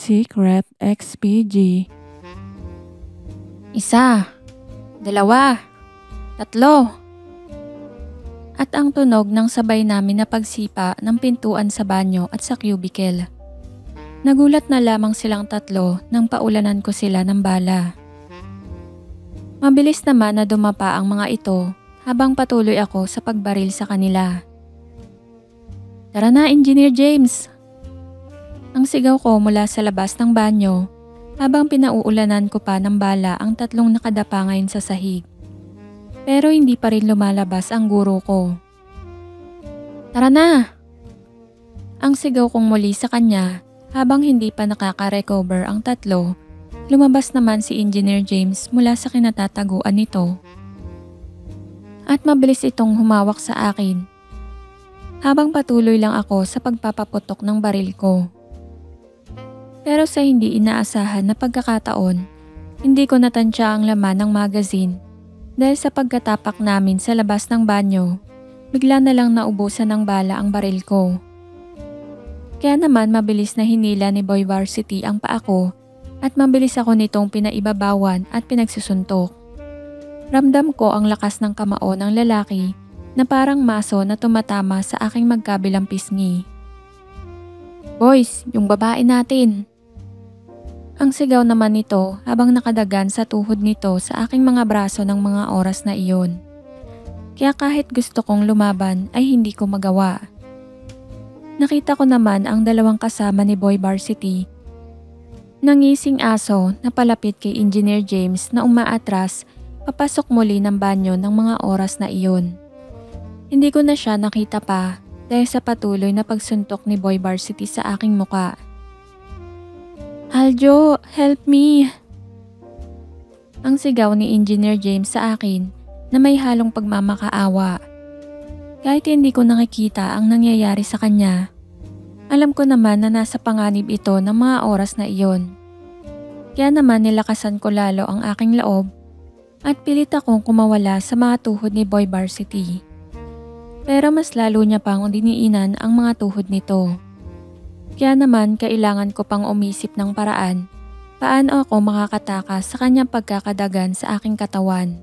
Secret XPG. 1, 2, 3. At ang tunog ng sabay namin na pagsipa ng pintuan sa banyo at sa cubicle. Nagulat na lamang silang tatlo nang paulanan ko sila ng bala. Mabilis naman na dumapa ang mga ito habang patuloy ako sa pagbaril sa kanila. "Tara na, Engineer James!" Ang sigaw ko mula sa labas ng banyo habang pinauulanan ko pa ng bala ang tatlong nakadapa ngayon sa sahig. Pero hindi pa rin lumalabas ang guro ko. "Tara na!" Ang sigaw kong muli sa kanya habang hindi pa nakaka-recover ang tatlo. Lumabas naman si Engineer James mula sa kinatataguan nito. At mabilis itong humawak sa akin. Habang patuloy lang ako sa pagpapaputok ng baril ko. Pero sa hindi inaasahan na pagkakataon, hindi ko natansya ang laman ng magazine. Dahil sa pagkatapak namin sa labas ng banyo, bigla na lang naubusan ng bala ang baril ko. Kaya naman mabilis na hinila ni Boy Varsity ang paa ko at mabilis ako nitong pinaibabawan at pinagsusuntok. Ramdam ko ang lakas ng kamao ng lalaki na parang maso na tumatama sa aking magkabilang pisngi. "Boys, yung babae natin!" Ang sigaw naman nito habang nakadagan sa tuhod nito sa aking mga braso ng mga oras na iyon. Kaya kahit gusto kong lumaban ay hindi ko magawa. Nakita ko naman ang dalawang kasama ni Boy Varsity. Nangising aso na palapit kay Engineer James na umaatras papasok muli ng banyo ng mga oras na iyon. Hindi ko na siya nakita pa dahil sa patuloy na pagsuntok ni Boy Varsity sa aking muka. "Aljo, help me!" Ang sigaw ni Engineer James sa akin na may halong pagmamakaawa. Kahit hindi ko nakikita ang nangyayari sa kanya, alam ko naman na nasa panganib ito ng mga oras na iyon. Kaya naman nilakasan ko lalo ang aking loob at pilit akong kumawala sa mga tuhod ni Boy Varsity. Pero mas lalo niya pang diniinan ang mga tuhod nito. Kaya naman kailangan ko pang umisip ng paraan paano ako makakatakas sa kanyang pagkakadagan sa aking katawan.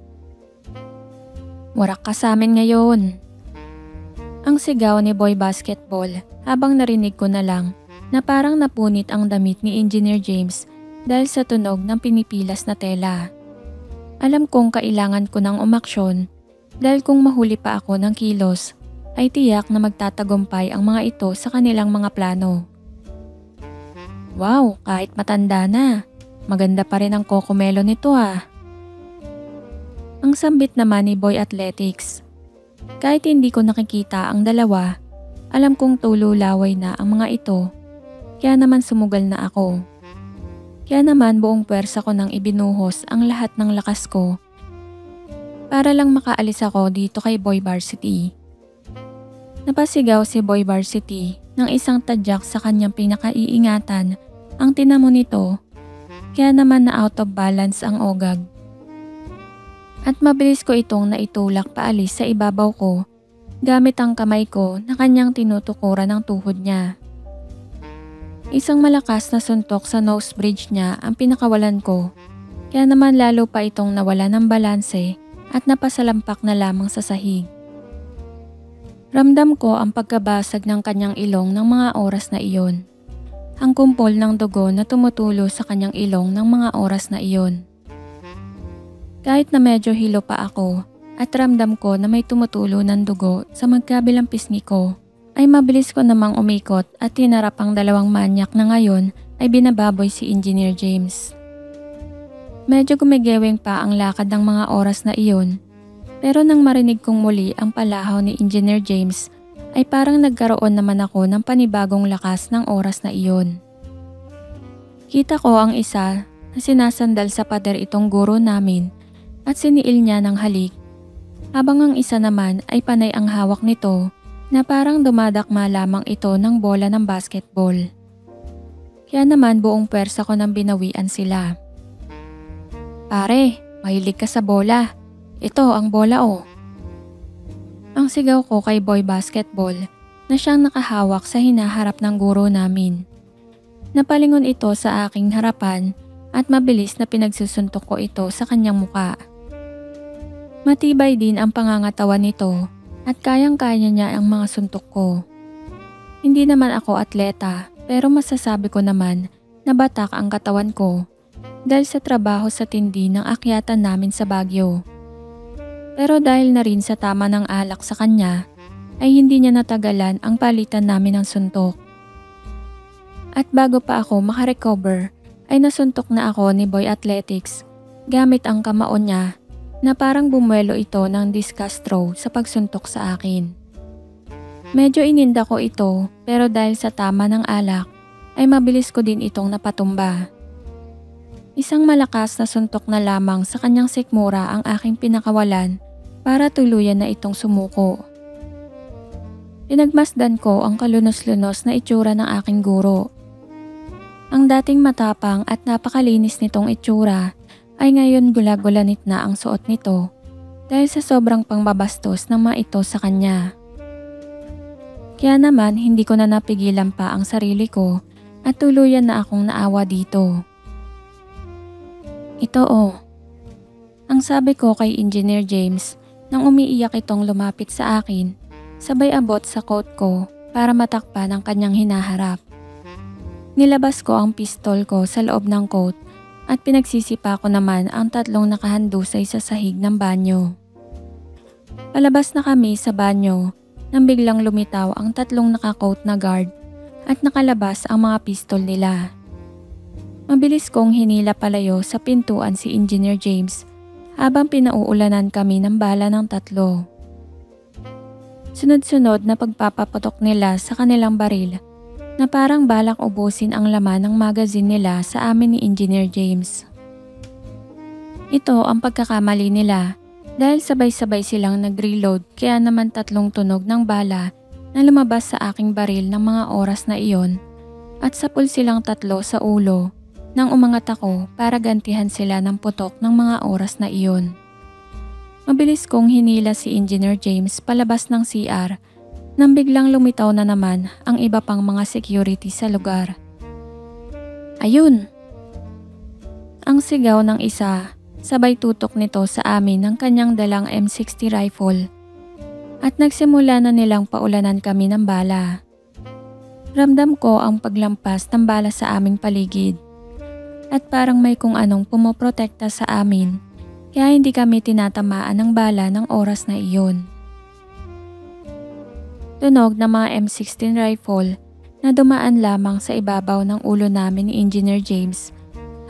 "Warak ka sa amin ngayon!" Ang sigaw ni Boy Basketball habang narinig ko na lang na parang napunit ang damit ni Engineer James dahil sa tunog ng pinipilas na tela. Alam kong kailangan ko ng umaksyon dahil kung mahuli pa ako ng kilos ay tiyak na magtatagumpay ang mga ito sa kanilang mga plano. "Wow, kahit matanda na, maganda pa rin ang kokomelo nito ah." Ang sambit naman ni Boy Athletics. Kahit hindi ko nakikita ang dalawa, alam kong tululaway na ang mga ito, kaya naman sumugal na ako. Kaya naman buong puwersa ko nang ibinuhos ang lahat ng lakas ko para lang makaalis ako dito kay Boy Varsity. Napasigaw si Boy Varsity ng isang tadyak sa kanyang pinakaiingatan ang tinamo nito, kaya naman na out of balance ang ogag. At mabilis ko itong naitulak paalis sa ibabaw ko gamit ang kamay ko na kanyang tinutukuran ng tuhod niya. Isang malakas na suntok sa nose bridge niya ang pinakawalan ko, kaya naman lalo pa itong nawala ng balanse at napasalampak na lamang sa sahig. Ramdam ko ang pagkabasag ng kanyang ilong ng mga oras na iyon. Ang kumpol ng dugo na tumutulo sa kanyang ilong ng mga oras na iyon. Kahit na medyo hilo pa ako at ramdam ko na may tumutulo ng dugo sa magkabilang pisngi ko, ay mabilis ko namang umikot at tinarap ang dalawang manyak na ngayon ay binababoy si Engineer James. Medyo gumigeweng pa ang lakad ng mga oras na iyon. Pero nang marinig kong muli ang palahaw ni Engineer James ay parang nagkaroon naman ako ng panibagong lakas ng oras na iyon. Kita ko ang isa na sinasandal sa pader itong guro namin at siniil niya ng halik, habang ang isa naman ay panay ang hawak nito na parang dumadakma lamang ito ng bola ng basketball. Kaya naman buong puwersa ko nang binawian sila. "Pare, mahilig ka sa bola. Ito ang bola oh." Ang sigaw ko kay Boy Basketball na siyang nakahawak sa hinaharap ng guro namin. Napalingon ito sa aking harapan at mabilis na pinagsusuntok ko ito sa kanyang muka. Matibay din ang pangangatawan nito at kayang-kaya niya ang mga suntok ko. Hindi naman ako atleta pero masasabi ko naman na batak ang katawan ko dahil sa trabaho sa tindi ng akyatan namin sa Baguio. Pero dahil na rin sa tama ng alak sa kanya ay hindi niya natagalan ang palitan namin ng suntok. At bago pa ako makarecover ay nasuntok na ako ni Boy Athletics gamit ang kamao niya na parang bumuelo ito ng discus throw sa pagsuntok sa akin. Medyo ininda ko ito pero dahil sa tama ng alak ay mabilis ko din itong napatumba. Isang malakas na suntok na lamang sa kanyang sikmura ang aking pinakawalan para tuluyan na itong sumuko. Pinagmasdan ko ang kalunos-lunos na itsura ng aking guro. Ang dating matapang at napakalinis nitong itsura ay ngayon gula-gulanit na ang suot nito dahil sa sobrang pangbabastos ng mga ito sa kanya. Kaya naman hindi ko na napigilan pa ang sarili ko at tuluyan na akong naawa dito. Ito ang sabi ko kay Engineer James nang umiiyak itong lumapit sa akin, sabay abot sa coat ko para matakpan ang kanyang hinaharap. Nilabas ko ang pistol ko sa loob ng coat at pinagsisipa ko naman ang 3 nakahandusay sa sahig ng banyo. Palabas na kami sa banyo nang biglang lumitaw ang 3 naka-coat na guard at nakalabas ang mga pistol nila. Mabilis kong hinila palayo sa pintuan si Engineer James habang pinauulanan kami ng bala ng 3. Sunod-sunod na pagpapaputok nila sa kanilang baril na parang balak ubusin ang laman ng magazine nila sa amin ni Engineer James. Ito ang pagkakamali nila dahil sabay-sabay silang nag-reload kaya naman 3 tunog ng bala na lumabas sa aking baril ng mga oras na iyon at sapul silang 3 sa ulo nang umangat ako para gantihan sila ng putok ng mga oras na iyon. Mabilis kong hinila si Engineer James palabas ng CR nang biglang lumitaw na naman ang iba pang mga security sa lugar. Ayun! Ang sigaw ng isa, sabay tutok nito sa amin ng kanyang dalang M60 rifle at nagsimula na nilang paulanan kami ng bala. Ramdam ko ang paglampas ng bala sa aming paligid at parang may kung anong pumoprotekta sa amin kaya hindi kami tinatamaan ng bala ng oras na iyon. Tunog ng mga M16 rifle na dumaan lamang sa ibabaw ng ulo namin ni Engineer James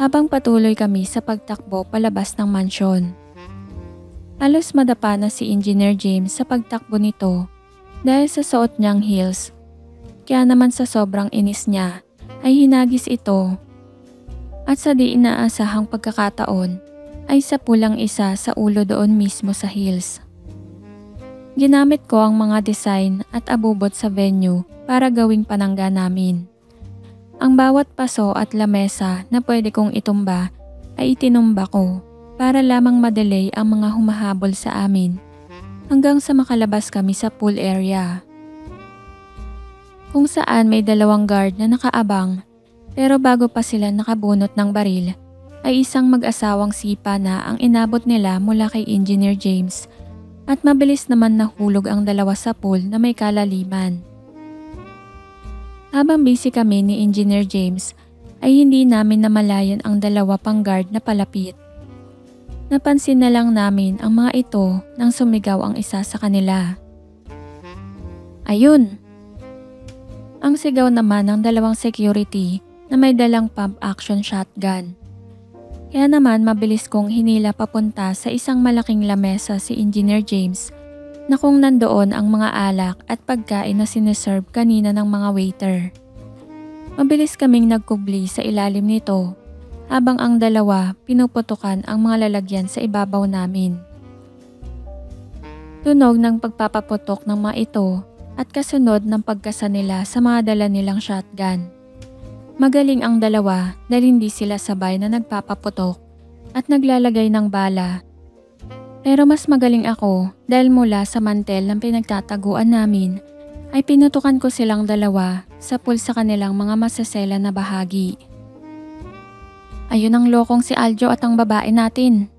habang patuloy kami sa pagtakbo palabas ng mansyon. Halos madapa na si Engineer James sa pagtakbo nito dahil sa suot niyang heels. Kaya naman sa sobrang inis niya ay hinagis ito at sa di inaasahang pagkakataon ay sa pulang isa sa ulo doon mismo sa heels. Ginamit ko ang mga design at abubot sa venue para gawing panangga namin. Ang bawat paso at lamesa na pwede kong itumba ay itinumba ko para lamang madelay ang mga humahabol sa amin hanggang sa makalabas kami sa pool area. Kung saan may 2 guard na nakaabang pero bago pa sila nakabunot ng baril ay isang mag-asawang sipa na ang inabot nila mula kay Engineer James at mabilis naman nahulog ang 2 sa pool na may kalaliman. Habang busy kami ni Engineer James ay hindi namin namalayan ang 2 pang guard na palapit. Napansin na lang namin ang mga ito nang sumigaw ang isa sa kanila. Ayun! Ang sigaw naman ng 2 security na may dalang pump action shotgun. Kaya naman mabilis kong hinila papunta sa isang malaking lamesa si Engineer James na kung nandoon ang mga alak at pagkain na sineserve kanina ng mga waiter. Mabilis kaming nagkubli sa ilalim nito habang ang 2 pinuputukan ang mga lalagyan sa ibabaw namin. Tunog ng pagpapaputok ng mga ito at kasunod ng pagkasa nila sa mga dala nilang shotgun. Magaling ang 2 dahil hindi sila sabay na nagpapaputok at naglalagay ng bala. Pero mas magaling ako dahil mula sa mantel ng pinagtataguan namin ay pinutukan ko silang dalawa sa pool sa kanilang mga masasela na bahagi. Ayun ang lokong si Aljo at ang babae natin.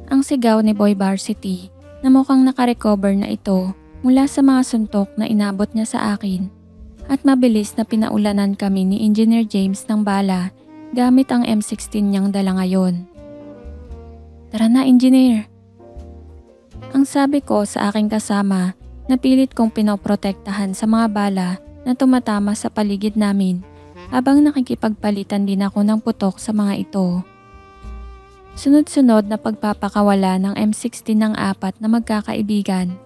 Ang sigaw ni Boy Varsity na mukhang nakarecover na ito mula sa mga suntok na inabot niya sa akin at mabilis na pinaulanan kami ni Engineer James ng bala gamit ang M16 niyang dala ngayon. Tara na, Engineer. Ang sabi ko sa aking kasama na pilit kong pinoprotektahan sa mga bala na tumatama sa paligid namin habang nakikipagpalitan din ako ng putok sa mga ito. Sunod-sunod na pagpapakawala ng M16 ng apat na magkakaibigan.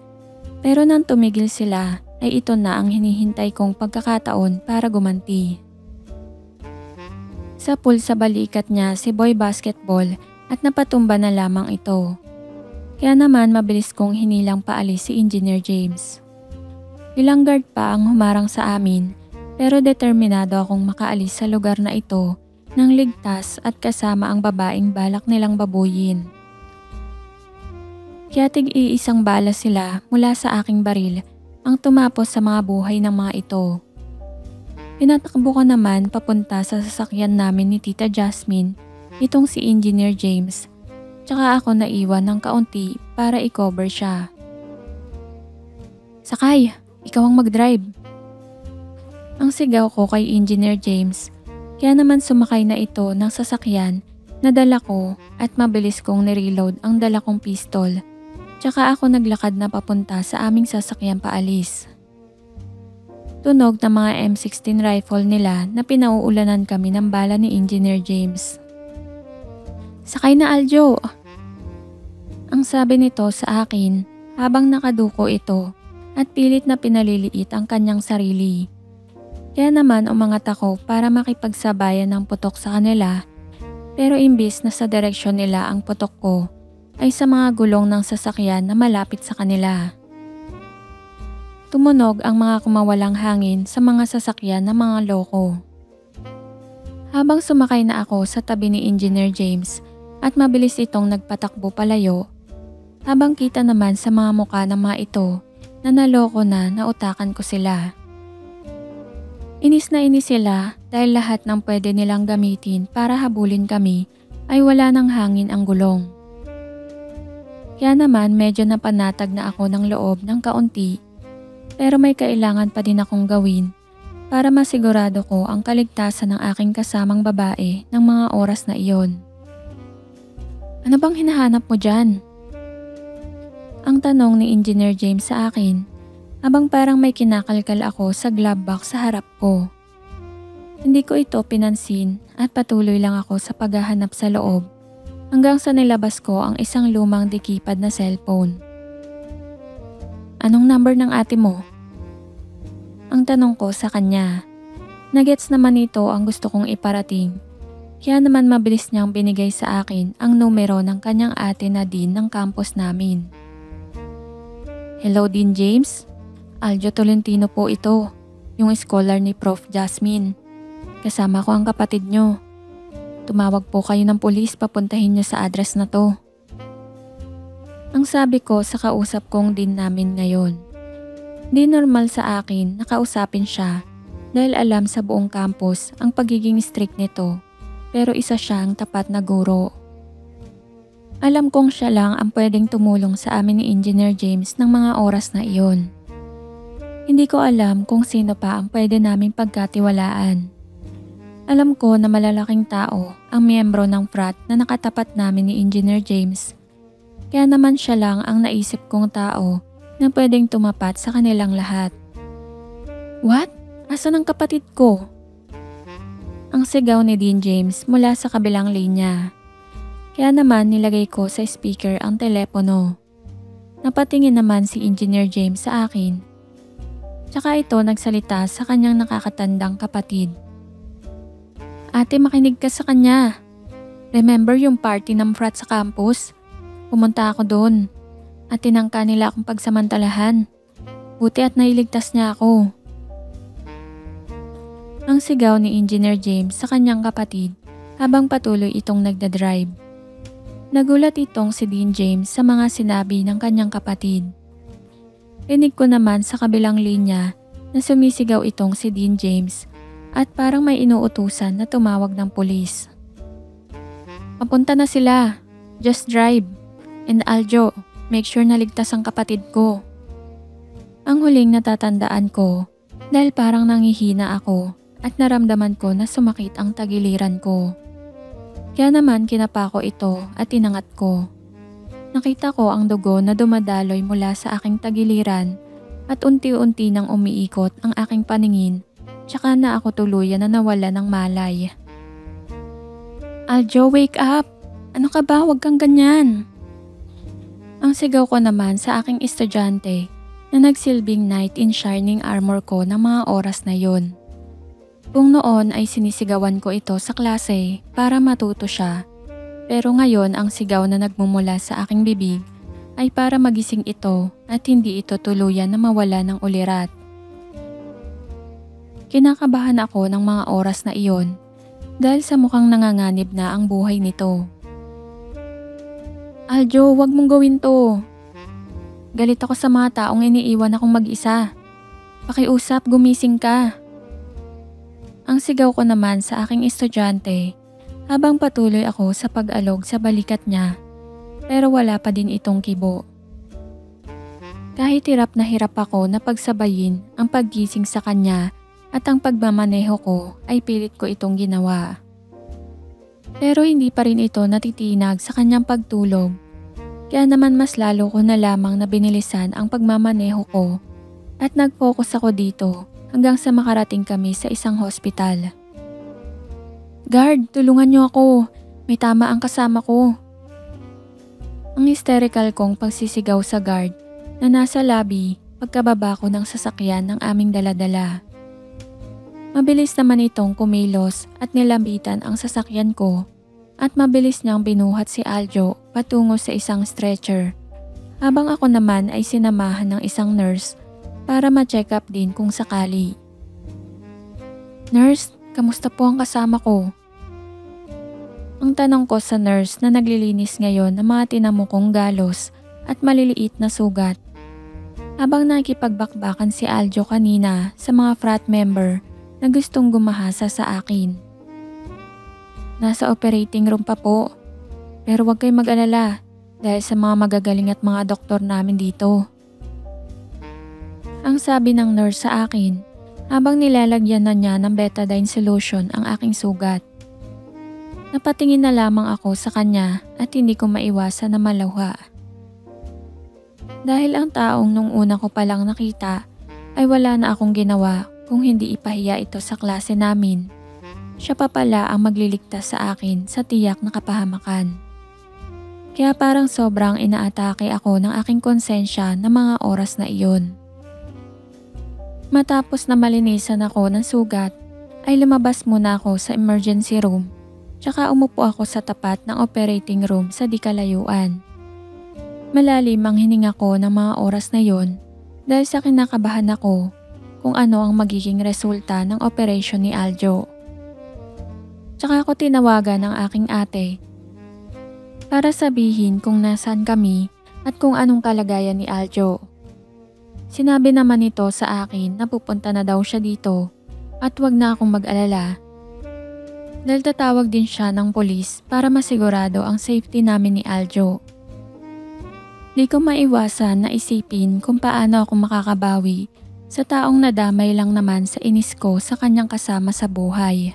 Pero nang tumigil sila ay ito na ang hinihintay kong pagkakataon para gumanti. Sa pool sa balikat niya si Boy Basketball at napatumba na lamang ito. Kaya naman mabilis kong hinilang paalis si Engineer James. Ilang guard pa ang humarang sa amin pero determinado akong makaalis sa lugar na ito nang ligtas at kasama ang babaeng balak nilang babuyin. Kaya tig-iisang bala sila mula sa aking baril ang tumapos sa mga buhay ng mga ito. Pinatakbo ko naman papunta sa sasakyan namin ni Tita Jasmine, itong si Engineer James, tsaka ako naiwan ng kaunti para i-cover siya. Sakay, ikaw ang mag-drive. Ang sigaw ko kay Engineer James, kaya naman sumakay na ito ng sasakyan na dala ko at mabilis kong nireload ang dala kong pistol. Tsaka ako naglakad na papunta sa aming sasakyan paalis. Tunog ng mga M16 rifle nila na pinauulanan kami ng bala ni Engineer James. Sakay na, Aljo! Ang sabi nito sa akin habang nakaduko ito at pilit na pinaliliit ang kanyang sarili. Kaya naman umangat ako para makipagsabayan ng putok sa kanila pero imbis na sa direksyon nila ang putok ko ay sa mga gulong ng sasakyan na malapit sa kanila. Tumunog ang mga kumawalang hangin sa mga sasakyan ng mga loko. Habang sumakay na ako sa tabi ni Engineer James at mabilis itong nagpatakbo palayo, habang kita naman sa mga muka ng mga ito na naloko na nautakan ko sila. Inis na inis sila dahil lahat ng pwede nilang gamitin para habulin kami ay wala ng hangin ang gulong. Kaya naman medyo napanatag na ako ng loob ng kaunti pero may kailangan pa din akong gawin para masigurado ko ang kaligtasan ng aking kasamang babae ng mga oras na iyon. Ano bang hinahanap mo dyan? Ang tanong ni Engineer James sa akin habang parang may kinakalkal ako sa glove box sa harap ko. Hindi ko ito pinansin at patuloy lang ako sa paghahanap sa loob hanggang sa nilabas ko ang isang lumang dekipad na cellphone. Anong number ng ate mo? Ang tanong ko sa kanya. Nagets naman ito ang gusto kong iparating. Kaya naman mabilis niyang binigay sa akin ang numero ng kanyang ate na din ng campus namin. Hello Dean James? Aljo Tolentino po ito, yung scholar ni Prof. Jasmine. Kasama ko ang kapatid nyo. Tumawag po kayo ng pulis papuntahin nyo sa address na to. Ang sabi ko sa kausap kong din namin ngayon. Di normal sa akin na kausapin siya dahil alam sa buong campus ang pagiging strict nito pero isa siyang tapat na guro. Alam kong siya lang ang pwedeng tumulong sa amin ni Engineer James ng mga oras na iyon. Hindi ko alam kung sino pa ang pwede naming pagkatiwalaan. Alam ko na malalaking tao ang miyembro ng frat na nakatapat namin ni Engineer James. Kaya naman siya lang ang naisip kong tao na pwedeng tumapat sa kanilang lahat. What? Asan ang kapatid ko? Ang sigaw ni Dean James mula sa kabilang linya. Kaya naman nilagay ko sa speaker ang telepono. Napatingin naman si Engineer James sa akin. Tsaka ito nagsalita sa kanyang nakakatandang kapatid. Ate, makinig ka sa kanya. Remember yung party ng frat sa campus? Pumunta ako doon at tinangka nila akong pagsamantalahan. Buti at nailigtas niya ako. Ang sigaw ni Engineer James sa kanyang kapatid habang patuloy itong nagdadrive. Nagulat itong si Dean James sa mga sinabi ng kanyang kapatid. Rinig ko naman sa kabilang linya na sumisigaw itong si Dean James at parang may inuutusan na tumawag ng pulis. Papunta na sila. Just drive. And Aljo, make sure na ligtas ang kapatid ko. Ang huling natatandaan ko dahil parang nangihina ako at naramdaman ko na sumakit ang tagiliran ko. Kaya naman kinapa ko ito at inangat ko. Nakita ko ang dugo na dumadaloy mula sa aking tagiliran at unti-unti nang umiikot ang aking paningin tsaka na ako tuluyan na nawala ng malay. Aljo, wake up! Ano ka ba? Huwag kang ganyan! Ang sigaw ko naman sa aking estudyante na nagsilbing knight in shining armor ko ng mga oras na yon. Kung noon ay sinisigawan ko ito sa klase para matuto siya, pero ngayon ang sigaw na nagmumula sa aking bibig ay para magising ito at hindi ito tuluyan na mawala ng ulirat. Kinakabahan ako ng mga oras na iyon dahil sa mukhang nanganganib na ang buhay nito. Aljo, wag mong gawin to. Galit ako sa mga taong iniiwan akong mag-isa. Pakiusap, gumising ka. Ang sigaw ko naman sa aking estudyante habang patuloy ako sa pag-alog sa balikat niya pero wala pa din itong kibo. Kahit hirap ako na pagsabayin ang paggising sa kanya at ang pagmamaneho ko ay pilit ko itong ginawa. Pero hindi pa rin ito natitinag sa kanyang pagtulog. Kaya naman mas lalo ko na lamang na binilisan ang pagmamaneho ko at nag-focus ako dito hanggang sa makarating kami sa isang hospital. Guard, tulungan niyo ako. May tama ang kasama ko. Ang hysterical kong pagsisigaw sa guard na nasa lobby pagkababa ko ng sasakyan ng aming daladala. Mabilis naman itong kumilos at nilambitan ang sasakyan ko at mabilis niyang binuhat si Aljo patungo sa isang stretcher habang ako naman ay sinamahan ng isang nurse para ma-check up din kung sakali. Nurse, kamusta po ang kasama ko? Ang tanong ko sa nurse na naglilinis ngayon ng mga tinamukong galos at maliliit na sugat habang nakikipagbakbakan si Aljo kanina sa mga frat member na gustong gumahasa sa akin. Nasa operating room pa po, pero huwag kayong mag-alala dahil sa mga magagaling at mga doktor namin dito. Ang sabi ng nurse sa akin habang nilalagyan na niya ng betadine solution ang aking sugat. Napatingin na lamang ako sa kanya at hindi ko maiwasan na maluha. Dahil ang taong nung una ko palang nakita ay wala na akong ginawa kung hindi ipahiya ito sa klase namin. Siya pa pala ang magliligtas sa akin sa tiyak na kapahamakan. Kaya parang sobrang inaatake ako ng aking konsensya ng mga oras na iyon. Matapos na malinisan ako ng sugat, ay lumabas muna ako sa emergency room tsaka umupo ako sa tapat ng operating room sa di kalayuan. Malalim ang hininga ko ng mga oras na yon dahil sa kinakabahan ako kung ano ang magiging resulta ng operasyon ni Aljo. Tsaka ako tinawagan ng aking ate para sabihin kung nasaan kami at kung anong kalagayan ni Aljo. Sinabi naman nito sa akin na pupunta na daw siya dito at wag na akong mag-alala. Dahil tatawag din siya ng polis para masigurado ang safety namin ni Aljo. Di ko maiwasan na isipin kung paano ako makakabawi sa taong nadamay lang naman sa inis ko sa kanyang kasama sa buhay.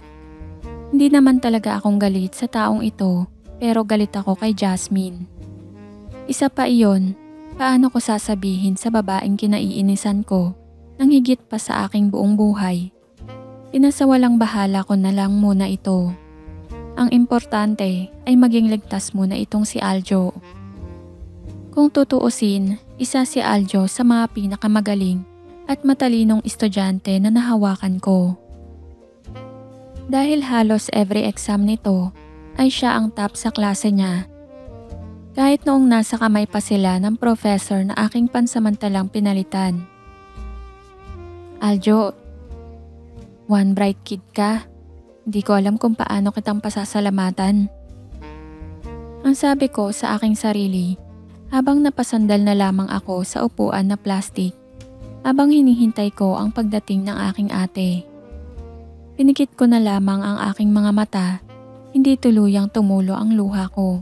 Hindi naman talaga akong galit sa taong ito pero galit ako kay Jasmine. Isa pa iyon, paano ko sasabihin sa babaeng kinaiinisan ko nang higit pa sa aking buong buhay. Pinasawalang bahala ko na lang muna ito. Ang importante ay maging ligtas muna itong si Aljo. Kung tutuusin, isa si Aljo sa mga pinakamagaling at matalinong estudyante na nahawakan ko. Dahil halos every exam nito ay siya ang top sa klase niya. Kahit noong nasa kamay pa sila ng professor na aking pansamantalang pinalitan. Aljo, one bright kid ka. Hindi ko alam kung paano kitang pasasalamatan. Ang sabi ko sa aking sarili habang napasandal na lamang ako sa upuan na plastik habang hinihintay ko ang pagdating ng aking ate. Pinikit ko na lamang ang aking mga mata, hindi tuluyang tumulo ang luha ko.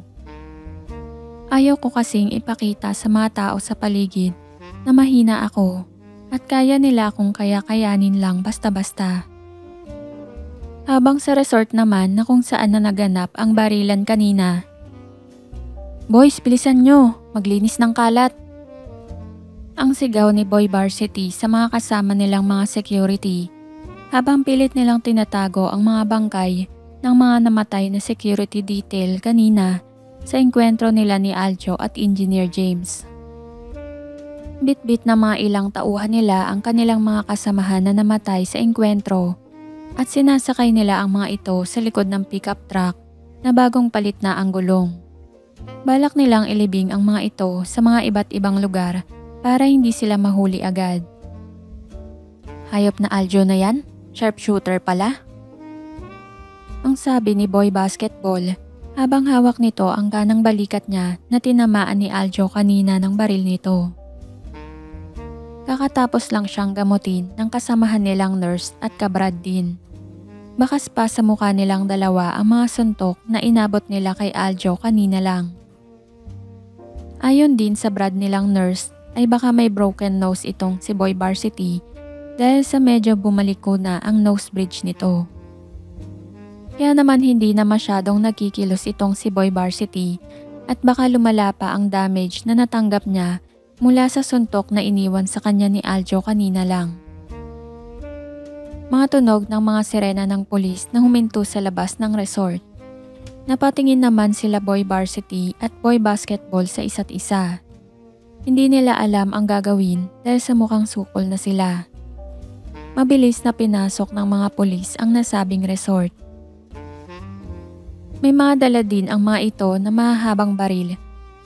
Ayaw ko kasing ipakita sa mga tao sa paligid na mahina ako at kaya nila akong kaya-kayanin lang basta-basta. Habang sa resort naman na kung saan na naganap ang barilan kanina. "Boys, bilisan nyo, maglinis ng kalat." Ang sigaw ni Boy Varsity sa mga kasama nilang mga security habang pilit nilang tinatago ang mga bangkay ng mga namatay na security detail kanina sa engkwentro nila ni Aljo at Engineer James. Bit-bit na mga ilang tauhan nila ang kanilang mga kasamahan na namatay sa engkwentro at sinasakay nila ang mga ito sa likod ng pickup truck na bagong palit na ang gulong. Balak nilang ilibing ang mga ito sa mga iba't ibang lugar para hindi sila mahuli agad. "Hayop na Aljo na yan? Sharpshooter pala?" Ang sabi ni Boy Basketball habang hawak nito ang kanang balikat niya na tinamaan ni Aljo kanina ng baril nito. Kakatapos lang siyang gamutin ng kasamahan nilang nurse at kabrad din. Bakas pa sa mukha nilang dalawa ang mga suntok na inabot nila kay Aljo kanina lang. Ayon din sa brad nilang nurse ay baka may broken nose itong si Boy Varsity dahil sa medyo bumaliko na ang nose bridge nito. Kaya naman hindi na masyadong nagkikilos itong si Boy Varsity at baka lumala pa ang damage na natanggap niya mula sa suntok na iniwan sa kanya ni Aljo kanina lang. Mga tunog ng mga sirena ng pulis na huminto sa labas ng resort. Napatingin naman sila Boy Varsity at Boy Basketball sa isa't isa. Hindi nila alam ang gagawin dahil sa mukhang sukol na sila. Mabilis na pinasok ng mga pulis ang nasabing resort. May mga dala din ang mga ito na mahahabang baril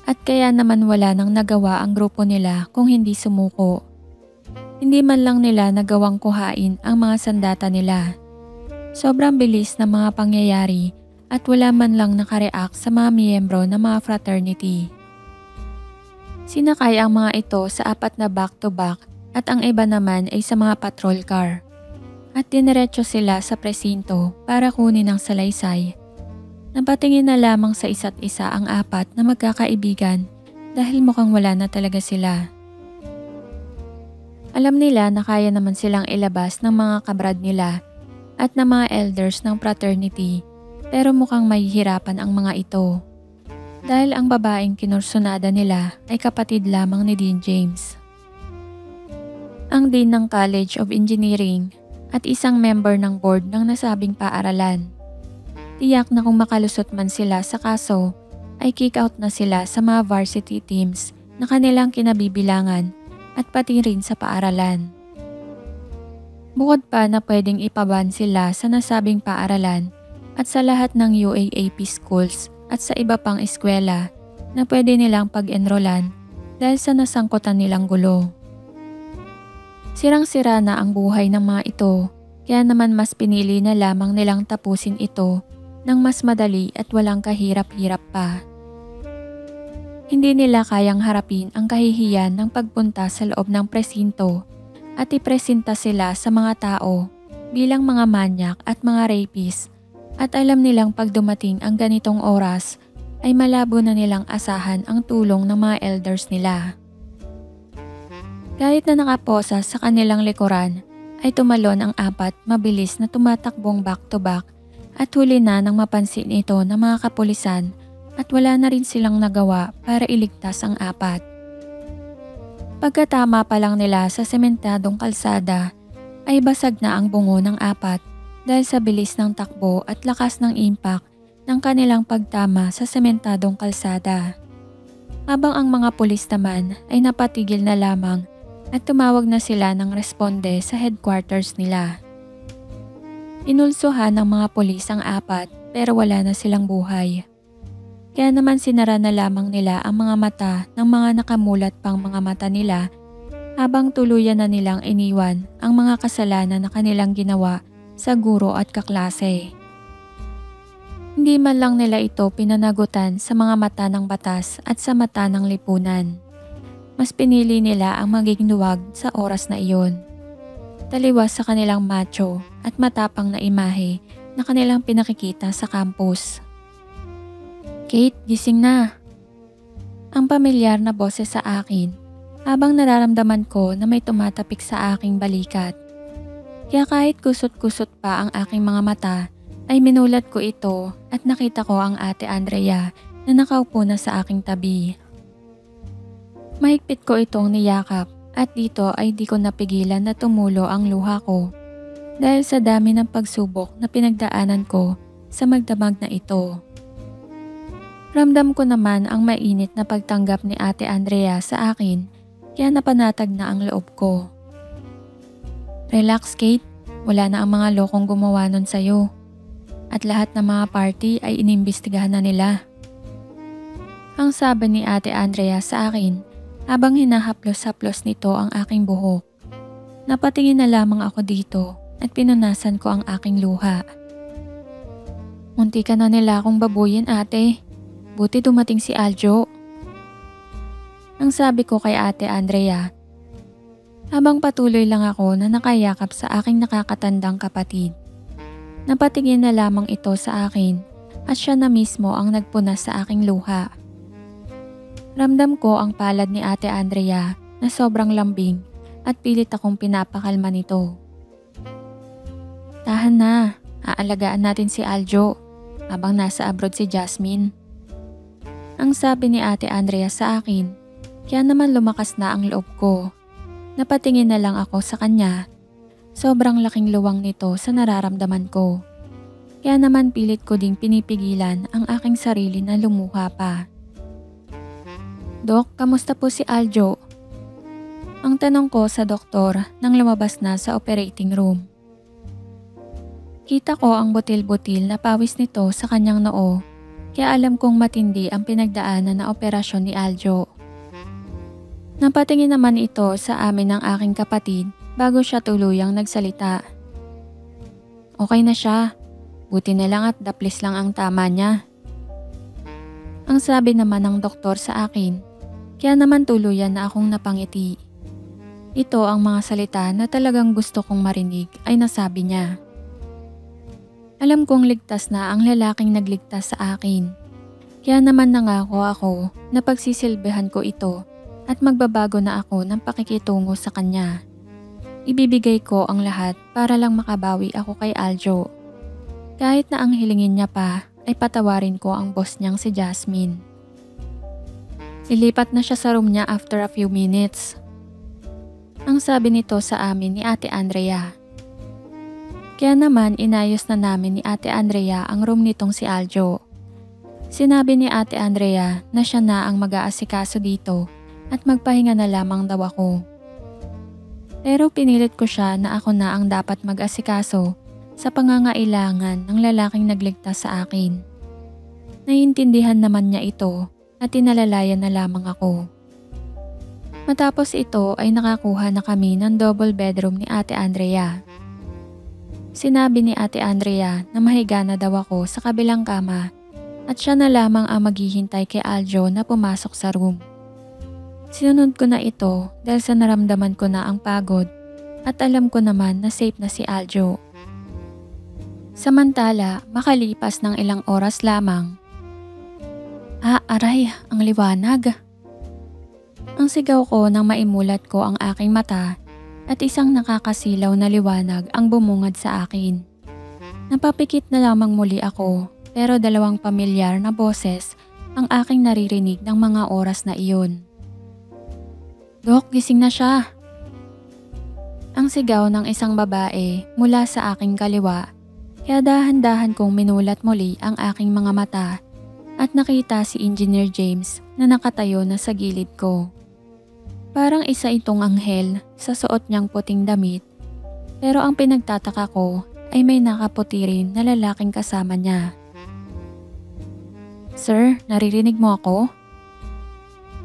at kaya naman wala nang nagawa ang grupo nila kung hindi sumuko. Hindi man lang nila nagawang kuhain ang mga sandata nila. Sobrang bilis ng mga pangyayari at wala man lang nakareact sa mga miyembro ng mga fraternity. Sinakay ang mga ito sa 4 na back-to-back at ang iba naman ay sa mga patrol car. At diniretso sila sa presinto para kunin ang salaysay. Napatingin na lamang sa isa't isa ang 4 na magkakaibigan dahil mukhang wala na talaga sila. Alam nila na kaya naman silang ilabas ng mga kabrad nila at ng mga elders ng fraternity pero mukhang mahihirapan ang mga ito. Dahil ang babaeng kinursunada nila ay kapatid lamang ni Dean James. Ang Dean ng College of Engineering at isang member ng board ng nasabing paaralan. Tiyak na kung makalusot man sila sa kaso ay kick out na sila sa mga varsity teams na kanilang kinabibilangan at pati rin sa paaralan. Bukod pa na pwedeng ipaban sila sa nasabing paaralan at sa lahat ng UAAP schools at sa iba pang eskwela na pwede nilang pag-enrollan dahil sa nasangkutan nilang gulo. Sirang-sira na ang buhay ng mga ito kaya naman mas pinili na lamang nilang tapusin ito ng mas madali at walang kahirap-hirap pa. Hindi nila kayang harapin ang kahihiyan ng pagpunta sa loob ng presinto at ipresenta sila sa mga tao bilang mga manyak at mga rapist at alam nilang pag dumating ang ganitong oras ay malabo na nilang asahan ang tulong ng mga elders nila. Kahit na nakaposa sa kanilang likuran ay tumalon ang 4 mabilis na tumatakbong back-to-back at huli na nang mapansin ito ng mga kapulisan at wala na rin silang nagawa para iligtas ang 4. Pagkatama pa lang nila sa sementadong kalsada ay basag na ang bungo ng 4 dahil sa bilis ng takbo at lakas ng impact ng kanilang pagtama sa sementadong kalsada. Habang ang mga pulis naman ay napatigil na lamang at tumawag na sila ng responde sa headquarters nila. Inulsuhan ng mga pulis ang 4 pero wala na silang buhay. Kaya naman sinara na lamang nila ang mga mata ng mga nakamulat pang mga mata nila habang tuluyan na nilang iniwan ang mga kasalanan na kanilang ginawa sa guro at kaklase. Hindi man lang nila ito pinanagutan sa mga mata ng batas at sa mata ng lipunan. Mas pinili nila ang maging luwag sa oras na iyon. Taliwas sa kanilang macho at matapang na imahe na kanilang pinakikita sa campus. Kate, gising na. Ang pamilyar na boses sa akin habang nararamdaman ko na may tumatapik sa aking balikat. Kaya kahit kusot-kusot pa ang aking mga mata, ay minulat ko ito at nakita ko ang Ate Andrea na nakaupo na sa aking tabi. Mahigpit ko itong niyakap at dito ay di ko napigilan na tumulo ang luha ko dahil sa dami ng pagsubok na pinagdaanan ko sa magdamag na ito. Ramdam ko naman ang mainit na pagtanggap ni Ate Andrea sa akin kaya napanatag na ang loob ko. Relax Kate, wala na ang mga lokong gumawa nun sa'yo. At lahat ng mga party ay inimbestigahan na nila. Ang sabi ni Ate Andrea sa akin habang hinahaplos-haplos nito ang aking buhok. Napatingin na lamang ako dito at pinunasan ko ang aking luha. Munti ka na nila akong babuyin ate. Buti dumating si Aljo. Ang sabi ko kay Ate Andrea habang patuloy lang ako na nakayakap sa aking nakakatandang kapatid. Napatingin na lamang ito sa akin at siya na mismo ang nagpunas sa aking luha. Ramdam ko ang palad ni Ate Andrea na sobrang lambing at pilit akong pinapakalma nito. Tahan na, aalagaan natin si Aljo habang nasa abroad si Jasmine. Ang sabi ni Ate Andrea sa akin, kaya naman lumakas na ang loob ko. Napatingin na lang ako sa kanya. Sobrang laking luwang nito sa nararamdaman ko. Kaya naman pilit ko ding pinipigilan ang aking sarili na lumuha pa. Dok, kamusta po si Aljo? Ang tanong ko sa doktor nang lumabas na sa operating room. Kita ko ang butil-butil na pawis nito sa kanyang noo, kaya alam kong matindi ang pinagdaanan na operasyon ni Aljo. Napatingin naman ito sa amin ng aking kapatid bago siya tuluyang nagsalita. Okay na siya. Buti na lang at daplis lang ang tama niya. Ang sabi naman ng doktor sa akin, kaya naman tuluyan na akong napangiti. Ito ang mga salita na talagang gusto kong marinig ay nasabi niya. Alam kong ligtas na ang lalaking nagligtas sa akin. Kaya naman nangako ako na pagsisilbihan ko ito at magbabago na ako ng pakikitungo sa kanya. Ibibigay ko ang lahat para lang makabawi ako kay Aljo. Kahit na ang hilingin niya pa ay patawarin ko ang boss niyang si Jasmine. Ilipat na siya sa room niya after a few minutes. Ang sabi nito sa amin ni Ate Andrea. Kaya naman inayos na namin ni Ate Andrea ang room nitong si Aljo. Sinabi ni Ate Andrea na siya na ang mag-aasikaso dito at magpahinga na lamang daw ako. Pero pinilit ko siya na ako na ang dapat mag-asikaso sa pangangailangan ng lalaking nagligtas sa akin. Naiintindihan naman niya ito at tinalalayan na lamang ako. Matapos ito ay nakakuha na kami ng double bedroom ni Ate Andrea. Sinabi ni Ate Andrea na mahiga na daw ako sa kabilang kama at siya na lamang ang maghihintay kay Aljo na pumasok sa room. Sinunod ko na ito dahil sa naramdaman ko na ang pagod at alam ko naman na safe na si Aljo. Samantala, makalipas ng ilang oras lamang. Aray, ang liwanag. Ang sigaw ko nang maimulat ko ang aking mata at isang nakakasilaw na liwanag ang bumungad sa akin. Napapikit na lamang muli ako pero dalawang pamilyar na boses ang aking naririnig ng mga oras na iyon. Dok, gising na siya. Ang sigaw ng isang babae mula sa aking kaliwa, kaya dahan-dahan kong minulat muli ang aking mga mata at nakita si Engineer James na nakatayo na sa gilid ko. Parang isa itong anghel sa suot niyang puting damit, pero ang pinagtataka ko ay may nakaputi rin na lalaking kasama niya. Sir, naririnig mo ako?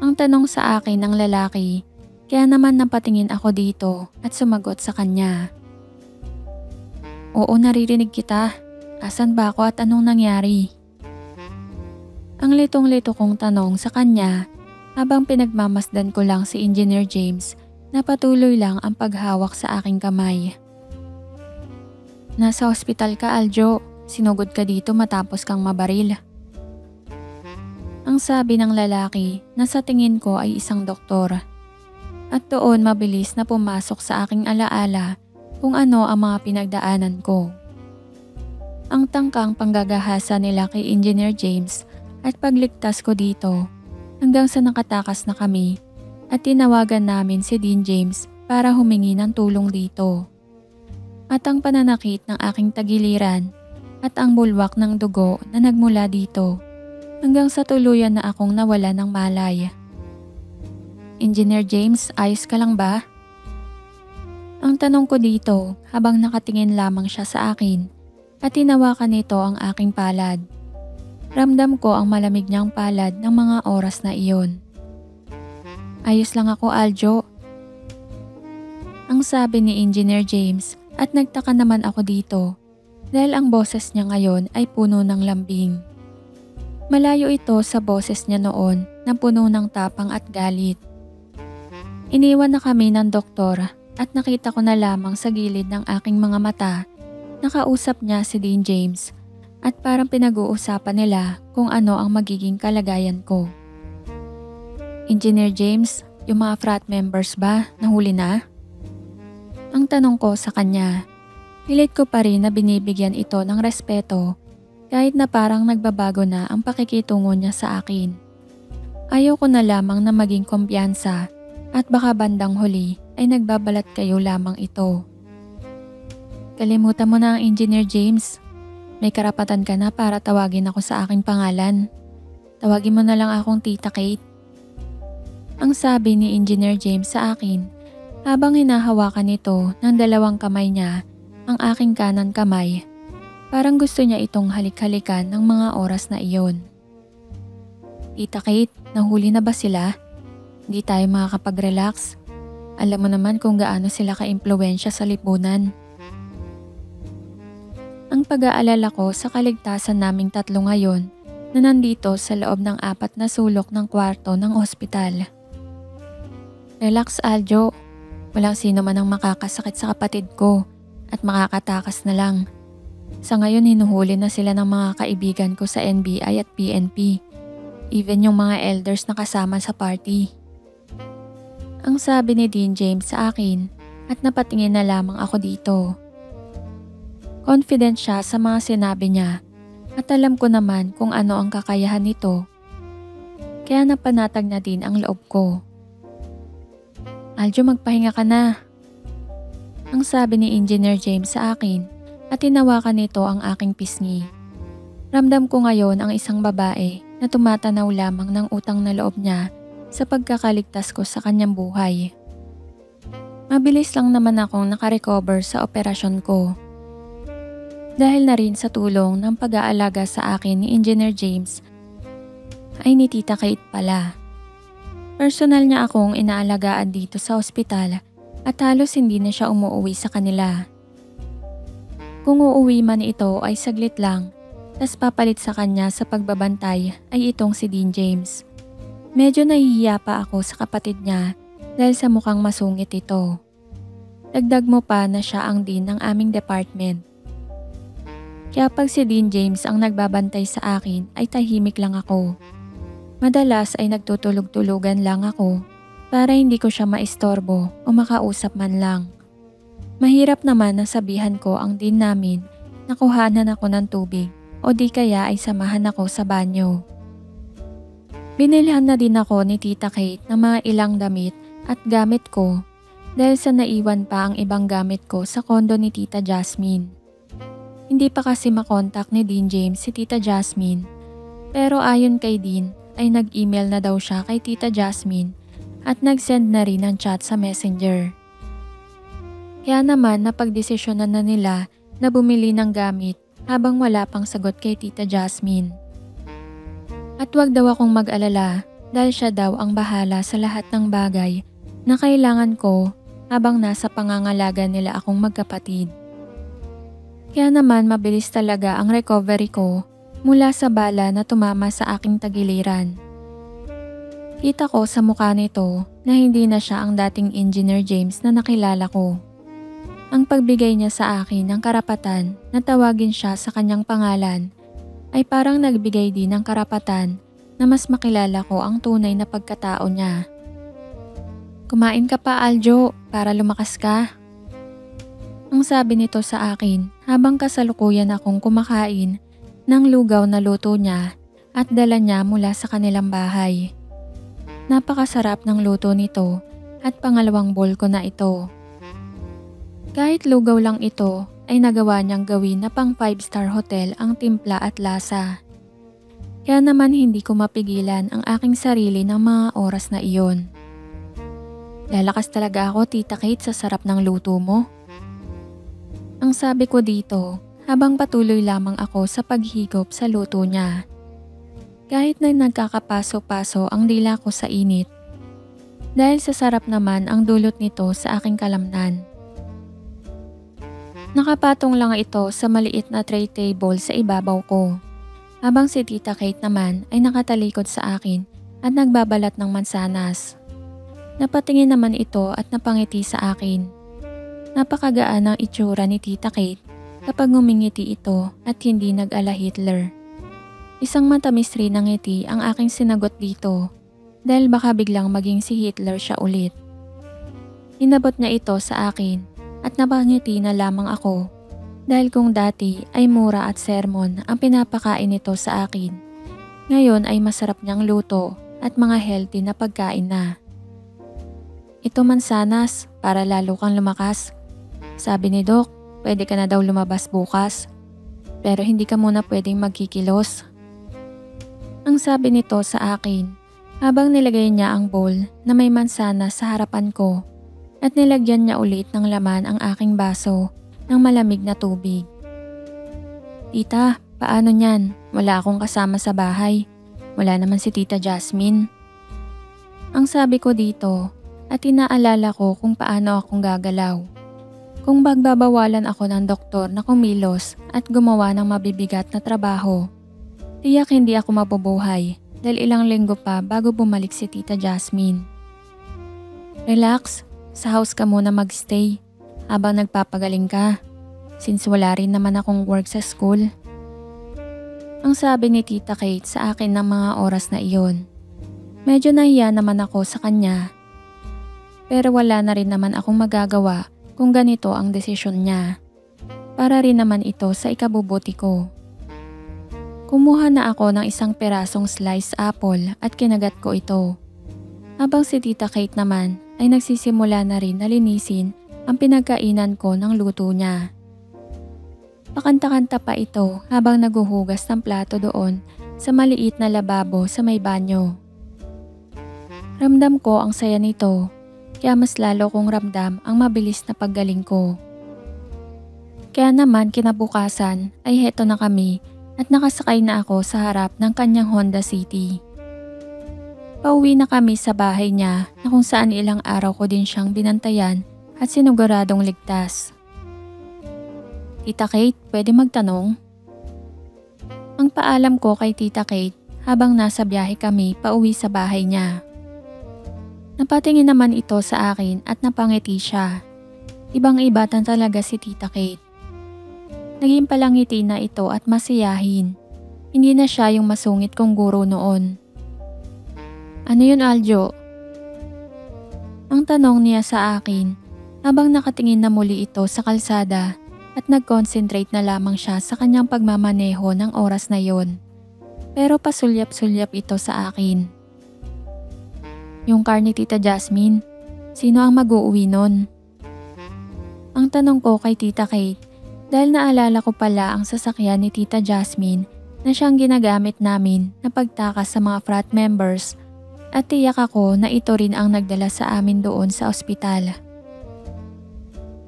Ang tanong sa akin ng lalaki, kaya naman napatingin ako dito at sumagot sa kanya. Oo, naririnig kita. Asan ba ako at anong nangyari? Ang litong-lito kong tanong sa kanya habang pinagmamasdan ko lang si Engineer James na patuloy lang ang paghawak sa aking kamay. Nasa ospital ka, Aljo. Sinugod ka dito matapos kang mabaril. Ang sabi ng lalaki na sa tingin ko ay isang doktor. At doon mabilis na pumasok sa aking alaala kung ano ang mga pinagdaanan ko. Ang tangkang panggagahasa nila kay Engineer James at pagligtas ko dito hanggang sa nakatakas na kami at tinawagan namin si Dean James para humingi ng tulong dito. At ang pananakit ng aking tagiliran at ang bulwak ng dugo na nagmula dito hanggang sa tuluyan na akong nawala ng malay. Engineer James, ayos ka lang ba? Ang tanong ko dito habang nakatingin lamang siya sa akin at tinawakan nito ang aking palad. Ramdam ko ang malamig niyang palad ng mga oras na iyon. Ayos lang ako, Aljo. Ang sabi ni Engineer James at nagtaka naman ako dito dahil ang boses niya ngayon ay puno ng lambing. Malayo ito sa boses niya noon na puno ng tapang at galit. Iniwan na kami ng doktor at nakita ko na lamang sa gilid ng aking mga mata nakausap niya si Dean James at parang pinag-uusapan nila kung ano ang magiging kalagayan ko. Engineer James, yung mga frat members ba nahuli na? Ang tanong ko sa kanya. Pilit ko pa rin na binibigyan ito ng respeto kahit na parang nagbabago na ang pakikitungo niya sa akin. Ayaw ko na lamang na maging kumpiyansa at baka bandang huli ay nagbabalat kayo lamang ito. Kalimutan mo na ang Engineer James. May karapatan ka na para tawagin ako sa aking pangalan. Tawagin mo na lang akong Tita Kate. Ang sabi ni Engineer James sa akin habang hinahawakan nito ng dalawang kamay niya ang aking kanan kamay. Parang gusto niya itong halik-halikan ng mga oras na iyon. Tita Kate, nahuli na ba sila? Hindi tayo makakapag-relax. Alam mo naman kung gaano sila ka-impluwensya sa lipunan. Ang pag-aalala ko sa kaligtasan naming tatlo ngayon na nandito sa loob ng 4 na sulok ng kwarto ng ospital. Relax, Aljo. Walang sino man ang makakasakit sa kapatid ko at makakatakas na lang. Sa ngayon hinuhuli na sila ng mga kaibigan ko sa NBI at PNP. Even yung mga elders na kasama sa party. Ang sabi ni Dean James sa akin at napatingin na lamang ako dito. Confident siya sa mga sinabi niya at alam ko naman kung ano ang kakayahan nito. Kaya napanatag na din ang loob ko. Aljo, magpahinga ka na. Ang sabi ni Engineer James sa akin at tinawakan nito ang aking pisngi. Ramdam ko ngayon ang isang babae na tumatanaw lamang ng utang na loob niya sa pagkakaligtas ko sa kanyang buhay. Mabilis lang naman akong nakarecover sa operasyon ko. Dahil na rin sa tulong ng pag-aalaga sa akin ni Engineer James ay ni Tita Kate pala. Personal niya akong inaalagaan dito sa ospital at halos hindi na siya umuuwi sa kanila. Kung uuwi man ito ay saglit lang, tas papalit sa kanya sa pagbabantay ay itong si Dean James. Medyo nahihiya pa ako sa kapatid niya dahil sa mukhang masungit ito. Dagdag mo pa na siya ang dean ng aming department. Kaya pag si Dean James ang nagbabantay sa akin ay tahimik lang ako. Madalas ay nagtutulog-tulugan lang ako para hindi ko siya maistorbo o makausap man lang. Mahirap naman na sabihan ko ang dean namin na kuhanan ako ng tubig o di kaya ay samahan ako sa banyo. Binilhan na din ako ni Tita Kate ng mga ilang damit at gamit ko dahil sa naiwan pa ang ibang gamit ko sa kondo ni Tita Jasmine. Hindi pa kasi makontak ni Dean James si Tita Jasmine pero ayon kay Dean ay nag-email na daw siya kay Tita Jasmine at nag-send na rin ng chat sa messenger. Kaya naman napagdesisyonan na nila na bumili ng gamit habang wala pang sagot kay Tita Jasmine. At wag daw akong mag-alala dahil siya daw ang bahala sa lahat ng bagay na kailangan ko habang nasa pangangalaga nila akong magkapatid. Kaya naman mabilis talaga ang recovery ko mula sa bala na tumama sa aking tagiliran. Kita ko sa mukha nito na hindi na siya ang dating Engineer James na nakilala ko. Ang pagbigay niya sa akin ng karapatan na tawagin siya sa kanyang pangalan ay parang nagbigay din ng karapatan na mas makilala ko ang tunay na pagkatao niya. "Kumain ka pa, Aljo, para lumakas ka." Ang sabi nito sa akin habang kasalukuyan akong kumakain ng lugaw na luto niya at dala niya mula sa kanilang bahay. Napakasarap ng luto nito at pangalawang bowl ko na ito. Kahit lugaw lang ito ay nagawa niyang gawin na pang 5-star hotel ang timpla at lasa. Kaya naman hindi ko mapigilan ang aking sarili ng mga oras na iyon. "Lalakas talaga ako, Tita Kate, sa sarap ng luto mo." Ang sabi ko dito habang patuloy lamang ako sa paghigop sa luto niya. Kahit na nagkakapaso-paso ang dila ko sa init. Dahil sa sarap naman ang dulot nito sa aking kalamnan. Nakapatong lang ito sa maliit na tray table sa ibabaw ko. Habang si Tita Kate naman ay nakatalikod sa akin at nagbabalat ng mansanas. Napatingin naman ito at napangiti sa akin. Napakagaan ang itsura ni Tita Kate kapag ngumingiti ito at hindi nag-ala Hitler. Isang matamis rin ng ngiti ang aking sinagot dito dahil baka biglang maging si Hitler siya ulit. Inabot niya ito sa akin at napangiti na lamang ako dahil kung dati ay mura at sermon ang pinapakain nito sa akin, ngayon ay masarap niyang luto at mga healthy na pagkain na. "Ito mansanas para lalo kang lumakas. Sabi ni Doc, pwede ka na daw lumabas bukas. Pero hindi ka muna pwedeng magkikilos." Ang sabi nito sa akin habang nilagay niya ang bowl na may mansanas sa harapan ko at nilagyan niya ulit ng laman ang aking baso ng malamig na tubig. "Tita, paano niyan? Wala akong kasama sa bahay. Wala naman si Tita Jasmine." Ang sabi ko dito at inaalala ko kung paano akong gagalaw. Kung magbabawalan ako ng doktor na kumilos at gumawa ng mabibigat na trabaho, tiyak hindi ako mabubuhay dahil ilang linggo pa bago bumalik si Tita Jasmine. "Relax, sa house ka muna magstay habang nagpapagaling ka since wala rin naman akong work sa school." Ang sabi ni Tita Kate sa akin ng mga oras na iyon. Medyo nahiya naman ako sa kanya. Pero wala na rin naman akong magagawa kung ganito ang desisyon niya. Para rin naman ito sa ikabubuti ko. Kumuha na ako ng isang perasong sliced apple at kinagat ko ito. Habang si Tita Kate naman ay nagsisimula na rin na linisin ang pinagkainan ko ng luto niya. Pakanta-kanta pa ito habang naguhugas ng plato doon sa maliit na lababo sa may banyo. Ramdam ko ang saya nito, kaya mas lalo kong ramdam ang mabilis na paggaling ko. Kaya naman kinabukasan ay heto na kami at nakasakay na ako sa harap ng kanyang Honda City. Pauwi na kami sa bahay niya na kung saan ilang araw ko din siyang binantayan at siniguradong ligtas. "Tita Kate, pwede magtanong?" Ang paalam ko kay Tita Kate habang nasa biyahe kami pauwi sa bahay niya. Napatingin naman ito sa akin at napangiti siya. Ibang-iba talaga si Tita Kate. Naging palangiti na ito at masiyahin. Hindi na siya yung masungit kong guro noon. "Ano yun, Aljo?" Ang tanong niya sa akin habang nakatingin na muli ito sa kalsada at nag-concentrate na lamang siya sa kanyang pagmamaneho ng oras na yon. Pero pasulyap-sulyap ito sa akin. "Yung car ni Tita Jasmine, sino ang mag-uuwi nun?" Ang tanong ko kay Tita Kate dahil naalala ko pala ang sasakyan ni Tita Jasmine na siyang ginagamit namin na pagtakas sa mga frat members at tiyak ako na ito rin ang nagdala sa amin doon sa ospital.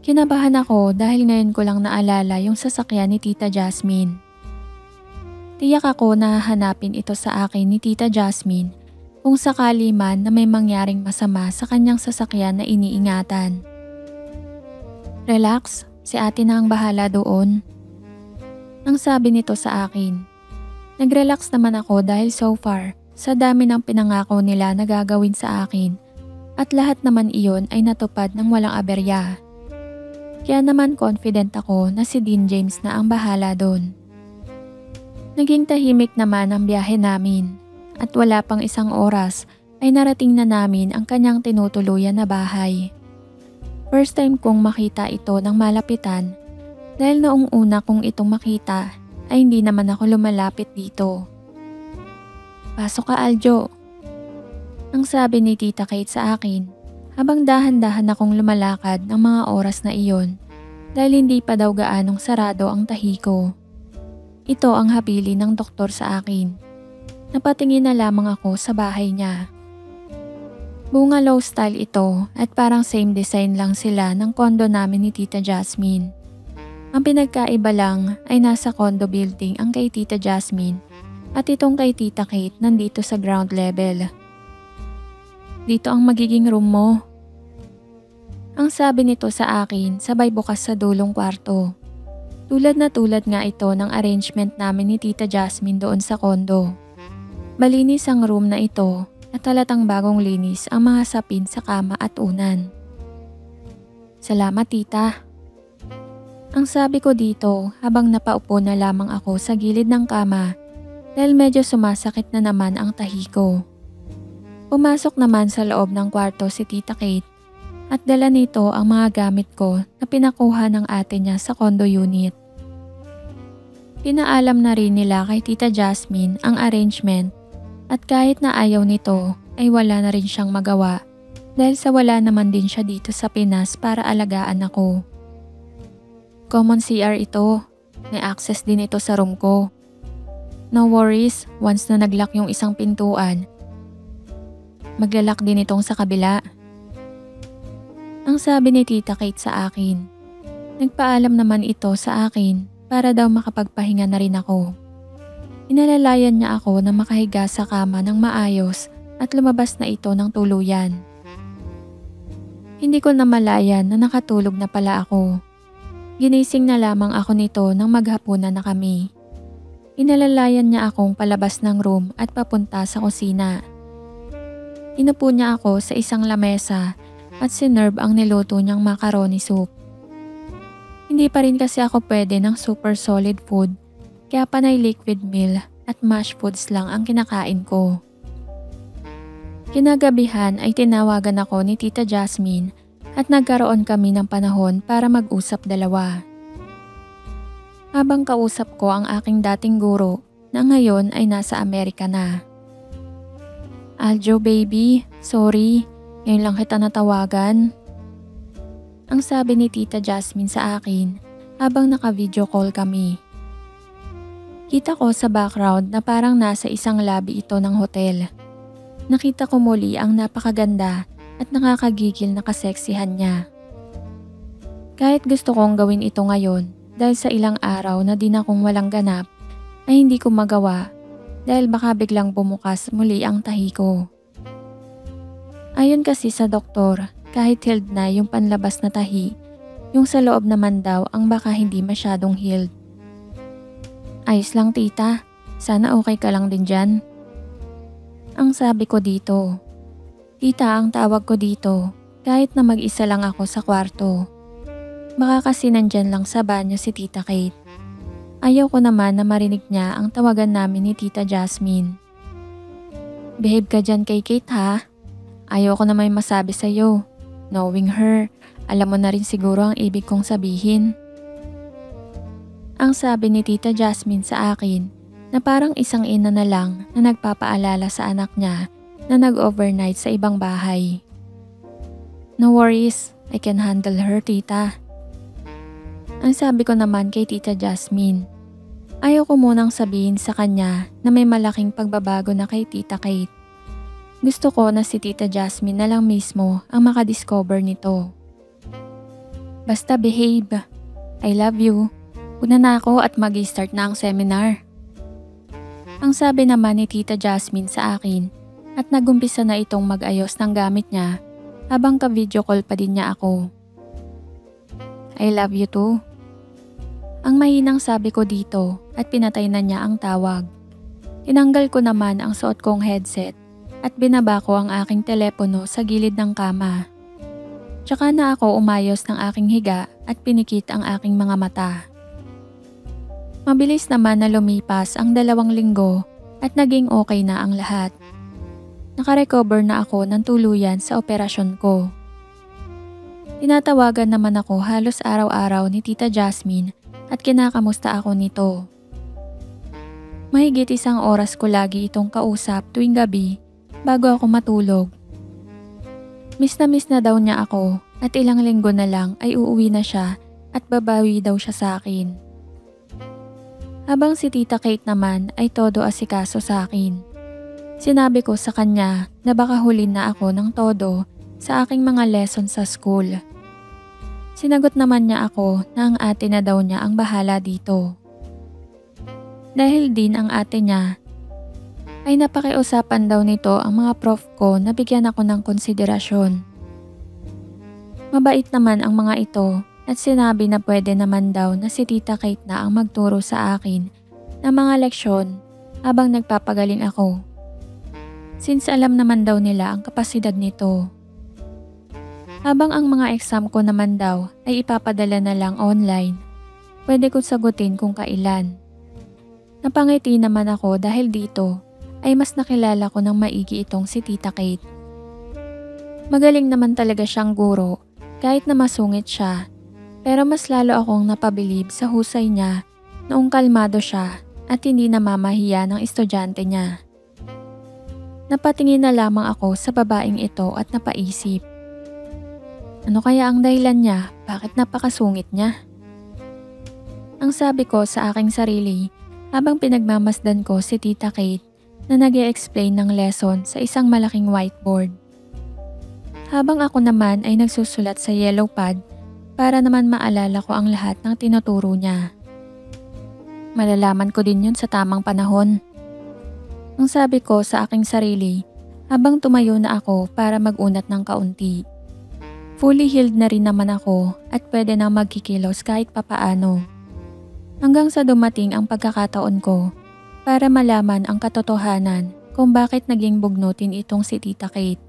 Kinabahan ako dahil ngayon ko lang naalala yung sasakyan ni Tita Jasmine. Tiyak ako na hahanapin ito sa akin ni Tita Jasmine kung sakali man na may mangyaring masama sa kanyang sasakyan na iniingatan. "Relax, si ate na ang bahala doon." Ang sabi nito sa akin. Nag-relax naman ako dahil so far, sa dami ng pinangako nila na gagawin sa akin at lahat naman iyon ay natupad ng walang aberya. Kaya naman confident ako na si Dean James na ang bahala doon. Naging tahimik naman ang biyahe namin at wala pang isang oras ay narating na namin ang kanyang tinutuluyan na bahay. First time kong makita ito ng malapitan dahil noong una kong itong makita ay hindi naman ako lumalapit dito. "Pasok ka, Aljo," ang sabi ni Tita Kate sa akin habang dahan-dahan akong lumalakad ng mga oras na iyon dahil hindi pa daw gaanong sarado ang tahi ko. Ito ang habili ng doktor sa akin. Napatingin na lamang ako sa bahay niya. Bungalow style ito at parang same design lang sila ng kondo namin ni Tita Jasmine. Ang pinagkaiba lang ay nasa condo building ang kay Tita Jasmine at itong kay Tita Kate nandito sa ground level. "Dito ang magiging room mo," ang sabi nito sa akin sabay bukas sa dulong kwarto. Tulad na tulad nga ito ng arrangement namin ni Tita Jasmine doon sa kondo. Malinis ang room na ito at halatang bagong linis ang mga sapin sa kama at unan. "Salamat, Tita," ang sabi ko dito habang napaupo na lamang ako sa gilid ng kama dahil medyo sumasakit na naman ang tahi ko. Pumasok naman sa loob ng kwarto si Tita Kate at dala nito ang mga gamit ko na pinakuha ng ate niya sa condo unit. Pinaalam na rin nila kay Tita Jasmine ang arrangement at kahit na ayaw nito ay wala na rin siyang magawa dahil sa wala naman din siya dito sa Pinas para alagaan ako. Common CR ito. May access din ito sa room ko. No worries, once na naglock yung isang pintuan, maglalak din itong sa kabila. Ang sabi ni Tita Kate sa akin. Nagpaalam naman ito sa akin para daw makapagpahinga na rin ako. Inalalayan niya ako na makahiga sa kama ng maayos at lumabas na ito ng tuluyan. Hindi ko namalayan na nakatulog na pala ako. Ginising na lamang ako nito nang maghapunan na kami. Inalalayan niya akong palabas ng room at papunta sa kusina. Inupo niya ako sa isang lamesa at sinerve ang niluto niyang macaroni soup. Hindi pa rin kasi ako pwede ng super solid food, kaya panay liquid meal at mashed foods lang ang kinakain ko. Kinagabihan ay tinawagan ako ni Tita Jasmine at nagkaroon kami ng panahon para mag-usap dalawa. Habang kausap ko ang aking dating guro na ngayon ay nasa Amerika na. "Aljo baby, sorry, ngayon lang kita natawagan," ang sabi ni Tita Jasmine sa akin habang naka-video call kami. Kita ko sa background na parang nasa isang lobby ito ng hotel. Nakita ko muli ang napakaganda at nakakagigil na kaseksihan niya. Kahit gusto kong gawin ito ngayon dahil sa ilang araw na din akong walang ganap ay hindi ko magawa dahil baka biglang bumukas muli ang tahi ko. Ayon kasi sa doktor, kahit healed na yung panlabas na tahi, yung sa loob naman daw ang baka hindi masyadong healed. "Ayos lang, Tita. Sana okay ka lang din dyan," ang sabi ko dito. Tita ang tawag ko dito kahit na mag-isa lang ako sa kwarto. Baka kasi nandyan lang sa banyo si Tita Kate. Ayaw ko naman na marinig niya ang tawagan namin ni Tita Jasmine. "Behave ka dyan kay Kate ha. Ayaw ko na may masabi sa'yo. Knowing her, alam mo na rin siguro ang ibig kong sabihin," ang sabi ni Tita Jasmine sa akin na parang isang ina na lang na nagpapaalala sa anak niya na nag-overnight sa ibang bahay. "No worries, I can handle her, Tita," ang sabi ko naman kay Tita Jasmine. Ayaw ko munang sabihin sa kanya na may malaking pagbabago na kay Tita Kate. Gusto ko na si Tita Jasmine na lang mismo ang makadiscover nito. "Basta behave. I love you. Una na ako at mag-start na ang seminar," ang sabi naman ni Tita Jasmine sa akin at nagumpisa na itong mag-ayos ng gamit niya habang ka-video call pa din niya ako. "I love you too," ang mahinang sabi ko dito at pinatay na niya ang tawag. Tinanggal ko naman ang suot kong headset at binaba ko ang aking telepono sa gilid ng kama. Tsaka na ako umayos ng aking higa at pinikit ang aking mga mata. Mabilis naman na lumipas ang 2 linggo at naging okay na ang lahat. Nakarecover na ako ng tuluyan sa operasyon ko. Tinatawagan naman ako halos araw-araw ni Tita Jasmine at kinakamusta ako nito. Mahigit 1 oras ko lagi itong kausap tuwing gabi bago ako matulog. Miss na daw niya ako at ilang linggo na lang ay uuwi na siya at babawi daw siya sa akin. Habang si Tita Kate naman ay todo asikaso sa akin. Sinabi ko sa kanya na baka hulin na ako ng todo sa aking mga lesson sa school. Sinagot naman niya ako na ang ate na daw niya ang bahala dito. Dahil din ang ate niya, ay napakiusapan daw nito ang mga prof ko na bigyan ako ng konsiderasyon. Mabait naman ang mga ito at sinabi na pwede naman daw na si Tita Kate na ang magturo sa akin ng mga leksyon habang nagpapagaling ako. Since alam naman daw nila ang kapasidad nito. Habang ang mga exam ko naman daw ay ipapadala na lang online, pwede ko sagutin kung kailan. Napangiti naman ako dahil dito ay mas nakilala ko ng maigi itong si Tita Kate. Magaling naman talaga siyang guro kahit na masungit siya, pero mas lalo akong napabilib sa husay niya noong kalmado siya at hindi namamahiya ng estudyante niya. Napatingin na lamang ako sa babaeng ito at napaisip. Ano kaya ang dahilan niya? Bakit napakasungit niya? Ang sabi ko sa aking sarili habang pinagmamasdan ko si Tita Kate na nag-e-explain ng lesson sa isang malaking whiteboard. Habang ako naman ay nagsusulat sa yellow pad para naman maalala ko ang lahat ng tinuturo niya. Malalaman ko din yun sa tamang panahon. Ang sabi ko sa aking sarili habang tumayo na ako para mag-unat ng kaunti. Fully healed na rin naman ako at pwede nang magkikilos kahit papaano. Hanggang sa dumating ang pagkakataon ko para malaman ang katotohanan kung bakit naging bugnutin itong si Tita Kate.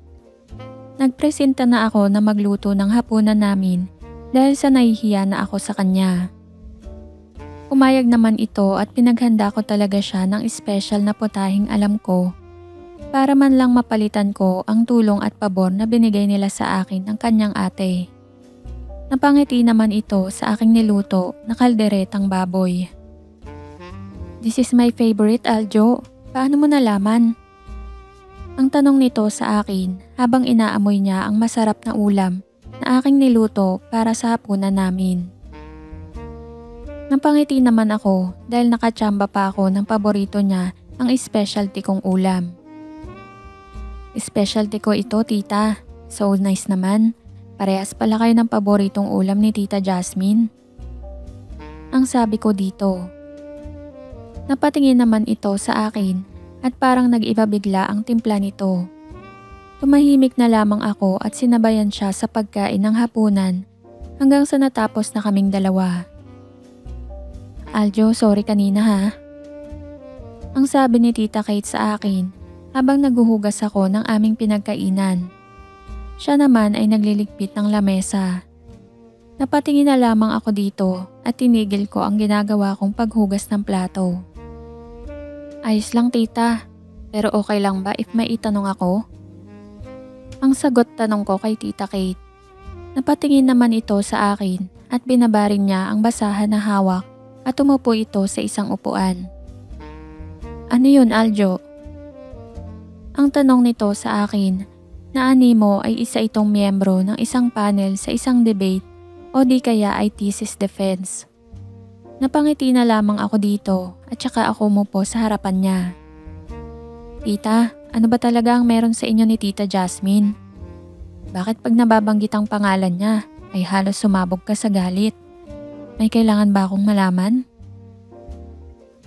Nagpresenta na ako na magluto ng hapunan namin dahil sa nahihiya na ako sa kanya. Pumayag naman ito at pinaghanda ko talaga siya ng special na putahing alam ko para man lang mapalitan ko ang tulong at pabor na binigay nila sa akin ng kanyang ate. Napangiti naman ito sa aking niluto na kalderetang baboy. This is my favorite, Aljo. Paano mo nalaman? Ang tanong nito sa akin habang inaamoy niya ang masarap na ulam na aking niluto para sa hapunan namin. Napangiti naman ako dahil nakatsamba pa ako ng paborito niya ang specialty kong ulam. Specialty ko ito, tita. So nice naman. Parehas pala kayo ng paboritong ulam ni Tita Jasmine. Ang sabi ko dito. Napatingin naman ito sa akin at parang nag-iba bigla ang timpla nito. Tumahimik na lamang ako at sinabayan siya sa pagkain ng hapunan hanggang sa natapos na kaming dalawa. Aljo, sorry kanina ha. Ang sabi ni Tita Kate sa akin habang naghuhugas ako ng aming pinagkainan. Siya naman ay nagliligpit ng lamesa. Napatingin na lamang ako dito at tinigil ko ang ginagawa kong paghugas ng plato. Ayos lang tita, pero okay lang ba if may itanong ako? Ang sagot tanong ko kay Tita Kate. Napatingin naman ito sa akin at binabarin niya ang basahan na hawak at umupo ito sa isang upuan. Ano yun, Aljo? Ang tanong nito sa akin na animo ay isa itong miyembro ng isang panel sa isang debate o di kaya ay thesis defense. Napangiti na lamang ako dito at saka ako umupo sa harapan niya. Tita, ano ba talaga ang meron sa inyo ni Tita Jasmine? Bakit pag nababanggit ang pangalan niya ay halos sumabog ka sa galit? May kailangan ba akong malaman?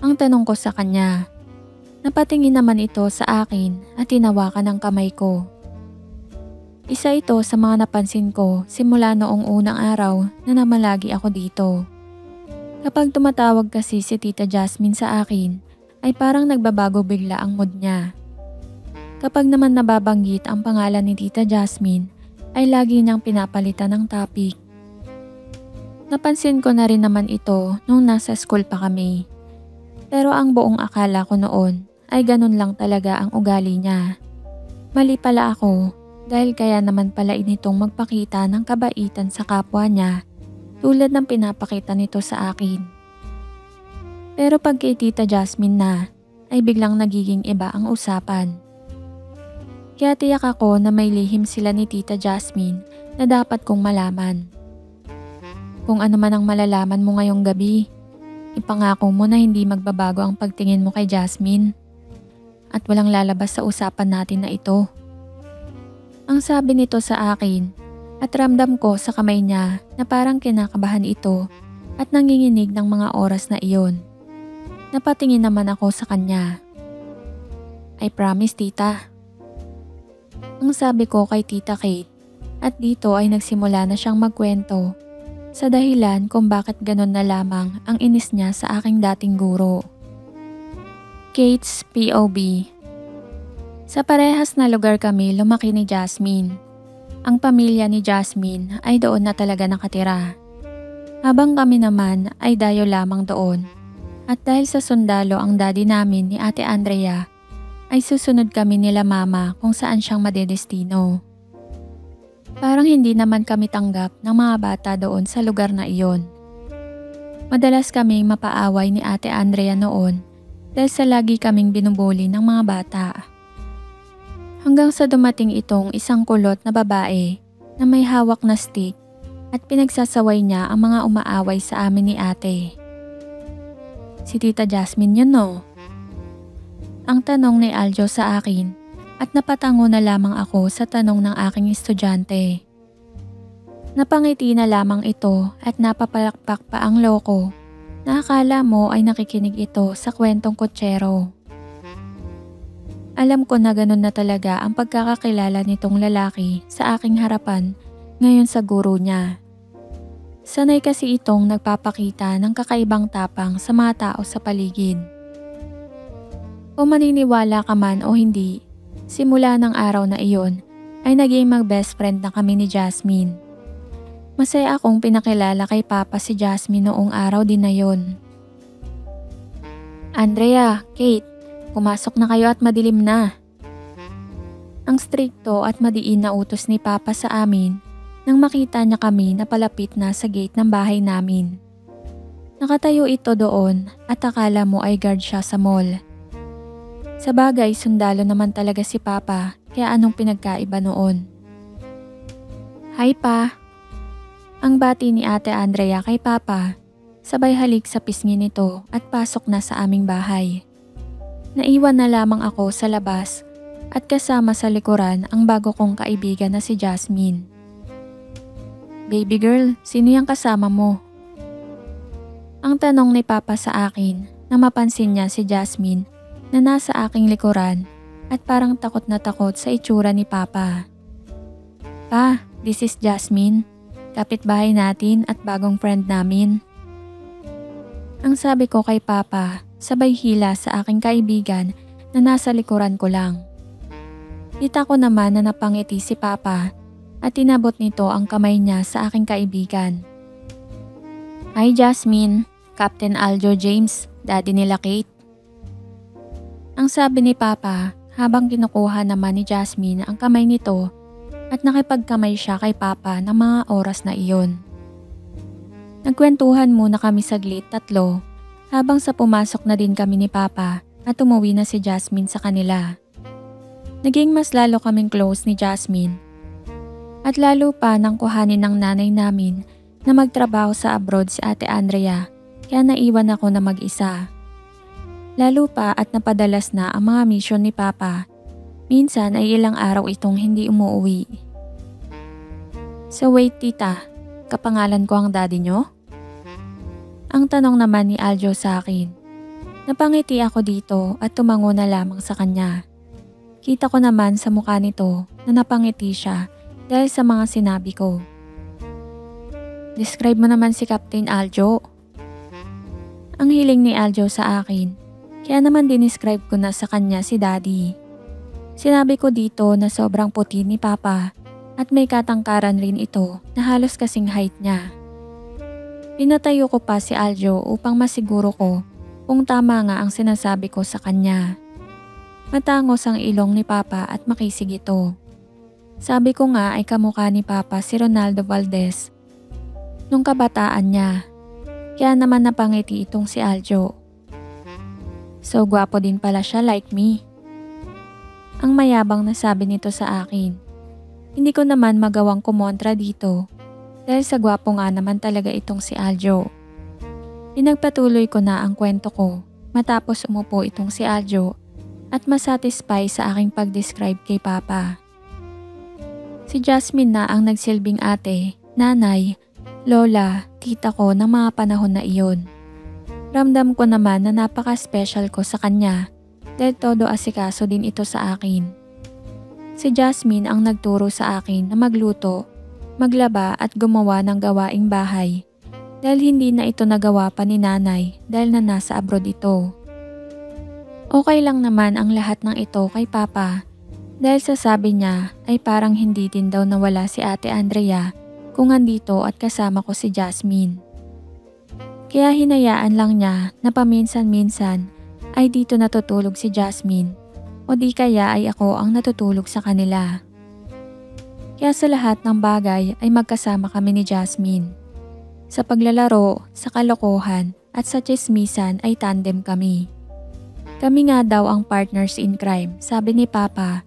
Ang tanong ko sa kanya. Napatingin naman ito sa akin at tinawakan ng kamay ko. Isa ito sa mga napansin ko simula noong unang araw na namalagi ako dito. Kapag tumatawag kasi si Tita Jasmine sa akin, ay parang nagbabago bigla ang mood niya. Kapag naman nababanggit ang pangalan ni Tita Jasmine, ay lagi niyang pinapalitan ng topic. Napansin ko na rin naman ito nung nasa school pa kami. Pero ang buong akala ko noon ay ganun lang talaga ang ugali niya. Mali pala ako dahil kaya naman pala initong magpakita ng kabaitan sa kapwa niya tulad ng pinapakita nito sa akin. Pero pag kay Tita Jasmine na, ay biglang nagiging iba ang usapan. Kaya tiyak ako na may lihim sila ni Tita Jasmine na dapat kong malaman. Kung ano man ang malalaman mo ngayong gabi, ipangako mo na hindi magbabago ang pagtingin mo kay Jasmine at walang lalabas sa usapan natin na ito. Ang sabi nito sa akin at ramdam ko sa kamay niya na parang kinakabahan ito at nanginginig ng mga oras na iyon. Napatingin naman ako sa kanya. I promise, tita. Ang sabi ko kay Tita Kate at dito ay nagsimula na siyang magkwento sa dahilan kung bakit ganon na lamang ang inis niya sa aking dating guro. Kate's POV. Sa parehas na lugar kami lumaki ni Jasmine. Ang pamilya ni Jasmine ay doon na talaga nakatira. Habang kami naman ay dayo lamang doon. At dahil sa sundalo ang daddy namin ni Ate Andrea, ay susunod kami nila mama kung saan siyang madedestino. Parang hindi naman kami tanggap ng mga bata doon sa lugar na iyon. Madalas kaming mapaaway ni Ate Andrea noon dahil sa lagi kaming binubuli ng mga bata. Hanggang sa dumating itong isang kulot na babae na may hawak na stick at pinagsasaway niya ang mga umaaway sa amin ni ate. Si Tita Jasmine yun, no? Ang tanong ni Aljo sa akin at napatango na lamang ako sa tanong ng aking estudyante. Napangiti na lamang ito at napapalakpak pa ang loko na akala mo ay nakikinig ito sa kwentong kutsero. Alam ko na ganun na talaga ang pagkakakilala nitong lalaki sa aking harapan ngayon sa guro niya. Sanay kasi itong nagpapakita ng kakaibang tapang sa mga tao sa paligid. O maniniwala ka man o hindi, simula ng araw na iyon ay naging mag-best friend na kami ni Jasmine. Masaya akong pinakilala kay Papa si Jasmine noong araw din na yon. Andrea, Kate, pumasok na kayo at madilim na. Ang strikto at madiin na utos ni Papa sa amin nang makita niya kami na palapit na sa gate ng bahay namin. Nakatayo ito doon at akala mo ay guard siya sa mall. Sa bagay, sundalo naman talaga si Papa kaya anong pinagkaiba noon. Hi pa! Ang bati ni Ate Andrea kay Papa, sabay halik sa pisngi nito at pasok na sa aming bahay. Naiwan na lamang ako sa labas at kasama sa likuran ang bago kong kaibigan na si Jasmine. Baby girl, sino yung kasama mo? Ang tanong ni Papa sa akin na mapansin niya si Jasmine na nasa aking likuran at parang takot na takot sa itsura ni Papa. Pa, this is Jasmine, kapitbahay natin at bagong friend namin. Ang sabi ko kay Papa, sabay hila sa aking kaibigan na nasa likuran ko lang. Kita ko naman na napangiti si Papa at tinabot nito ang kamay niya sa aking kaibigan. Hi Jasmine, Captain Aljo James, daddy nila Kate. Ang sabi ni Papa habang kinukuha naman ni Jasmine ang kamay nito at nakipagkamay siya kay Papa ng mga oras na iyon. Nagkwentuhan muna kami saglit tatlo habang sa pumasok na din kami ni Papa at umuwi na si Jasmine sa kanila. Naging mas lalo kaming close ni Jasmine at lalo pa nang kuhanin ng nanay namin na magtrabaho sa abroad si Ate Andrea kaya naiwan ako na mag-isa. Lalo pa at napadalas na ang mga mission ni Papa. Minsan ay ilang araw itong hindi umuwi. So wait tita, kapangalan ko ang daddy nyo? Ang tanong naman ni Aljo sa akin. Napangiti ako dito at tumango na lamang sa kanya. Kita ko naman sa mukha nito na napangiti siya dahil sa mga sinabi ko. Describe mo naman si Captain Aljo. Ang hiling ni Aljo sa akin Kaya naman dinescribe ko na sa kanya si Daddy. Sinabi ko dito na sobrang puti ni Papa at may katangkaran rin ito na halos kasing height niya. Pinatayo ko pa si Aljo upang masiguro ko kung tama nga ang sinasabi ko sa kanya. Matangos ang ilong ni Papa at makisig ito. Sabi ko nga ay kamukha ni Papa si Ronaldo Valdez nung kabataan niya. Kaya naman napangiti itong si Aljo. So gwapo din pala siya like me. Ang mayabang na sabi nito sa akin. Hindi ko naman magawang kumontra dito dahil sa gwapo nga naman talaga itong si Aljo. Pinagpatuloy ko na ang kwento ko matapos umupo itong si Aljo at masatisfy sa aking pag-describe kay Papa. Si Jasmine na ang nagsilbing ate, nanay, lola, tita ko ng mga panahon na iyon. Ramdam ko naman na napaka-special ko sa kanya dahil todo asikaso din ito sa akin. Si Jasmine ang nagturo sa akin na magluto, maglaba at gumawa ng gawaing bahay dahil hindi na ito nagawa pa ni nanay dahil na nasa abroad ito. Okay lang naman ang lahat ng ito kay Papa dahil sa sabi niya ay parang hindi din daw nawala si Ate Andrea kung andito at kasama ko si Jasmine. Kaya hinayaan lang niya na paminsan-minsan ay dito natutulog si Jasmine o di kaya ay ako ang natutulog sa kanila. Kaya sa lahat ng bagay ay magkasama kami ni Jasmine. Sa paglalaro, sa kalokohan at sa tsismisan ay tandem kami. Kami nga daw ang partners in crime, sabi ni Papa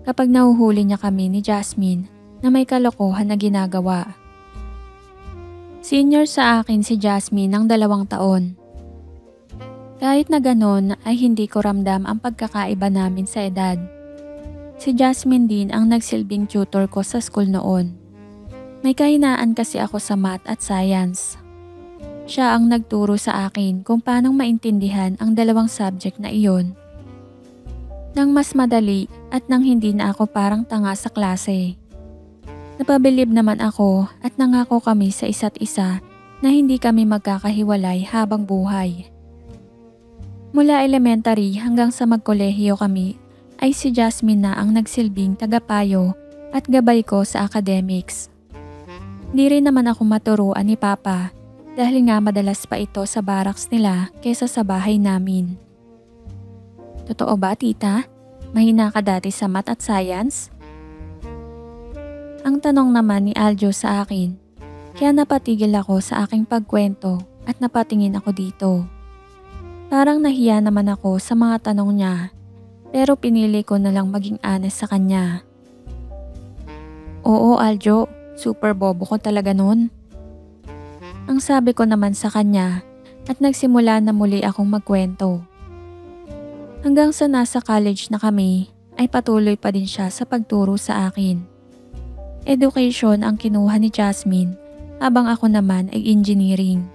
kapag nahuhuli niya kami ni Jasmine na may kalokohan na ginagawa. Senior sa akin si Jasmine ng 2 taon. Kahit na ganon ay hindi ko ramdam ang pagkakaiba namin sa edad. Si Jasmine din ang nagsilbing tutor ko sa school noon. May kahinaan kasi ako sa math at science. Siya ang nagturo sa akin kung paanong maintindihan ang 2 subject na iyon. Nang mas madali at nang hindi na ako parang tanga sa klase. Napabilib naman ako at nangako kami sa isa't isa na hindi kami magkakahiwalay habang buhay. Mula elementary hanggang sa magkolehiyo kami ay si Jasmine na ang nagsilbing tagapayo at gabay ko sa academics. Di rin naman ako maturuan ni Papa dahil nga madalas pa ito sa barracks nila kaysa sa bahay namin. Totoo ba, tita? Mahina ka dati sa math at science? Ang tanong naman ni Aljo sa akin, kaya napatigil ako sa aking pagkwento at napatingin ako dito. Parang nahiya naman ako sa mga tanong niya, pero pinili ko na lang maging honest sa kanya. Oo Aljo, super bobo ko talaga nun. Ang sabi ko naman sa kanya at nagsimula na muli akong magkwento. Hanggang sa nasa college na kami ay patuloy pa din siya sa pagturo sa akin. Education ang kinuha ni Jasmine habang ako naman ay engineering.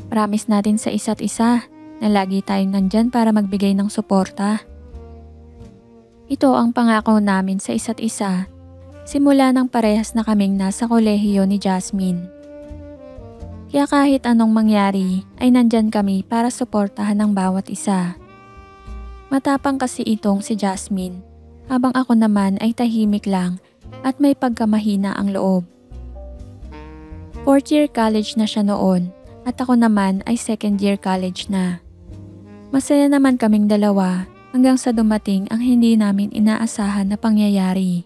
Promise natin sa isa't isa na lagi tayong nandyan para magbigay ng suporta. Ito ang pangako namin sa isa't isa simula nang parehas na kaming nasa kolehiyo ni Jasmine. Kaya kahit anong mangyari ay nandyan kami para suportahan ng bawat isa. Matapang kasi itong si Jasmine habang ako naman ay tahimik lang at may pagkamahina ang loob. 4th year college na siya noon at ako naman ay 2nd year college na. Masaya naman kaming dalawa hanggang sa dumating ang hindi namin inaasahan na pangyayari.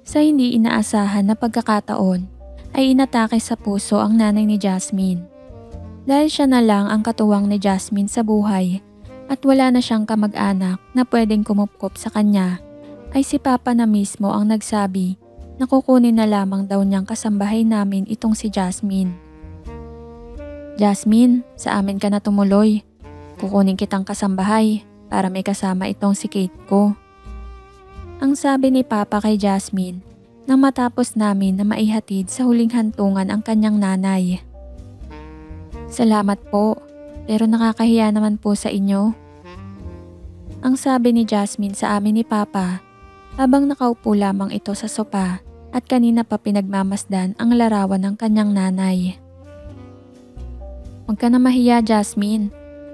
Sa hindi inaasahan na pagkakataon ay inatake sa puso ang nanay ni Jasmine. Dahil siya na lang ang katuwang ni Jasmine sa buhay at wala na siyang kamag-anak na pwedeng kumupkop sa kanya, ay si Papa na mismo ang nagsabi na kukunin na lamang daw niyang kasambahay namin itong si Jasmine. Jasmine, sa amin ka na tumuloy. Kukunin kitang kasambahay para may kasama itong si Kate ko. Ang sabi ni Papa kay Jasmine nang matapos namin na maihatid sa huling hantungan ang kanyang nanay. Salamat po, pero nakakahiya naman po sa inyo. Ang sabi ni Jasmine sa amin ni Papa habang nakaupo lamang ito sa sopa at kanina pa pinagmamasdan ang larawan ng kanyang nanay. Huwag ka na mahiya, Jasmine.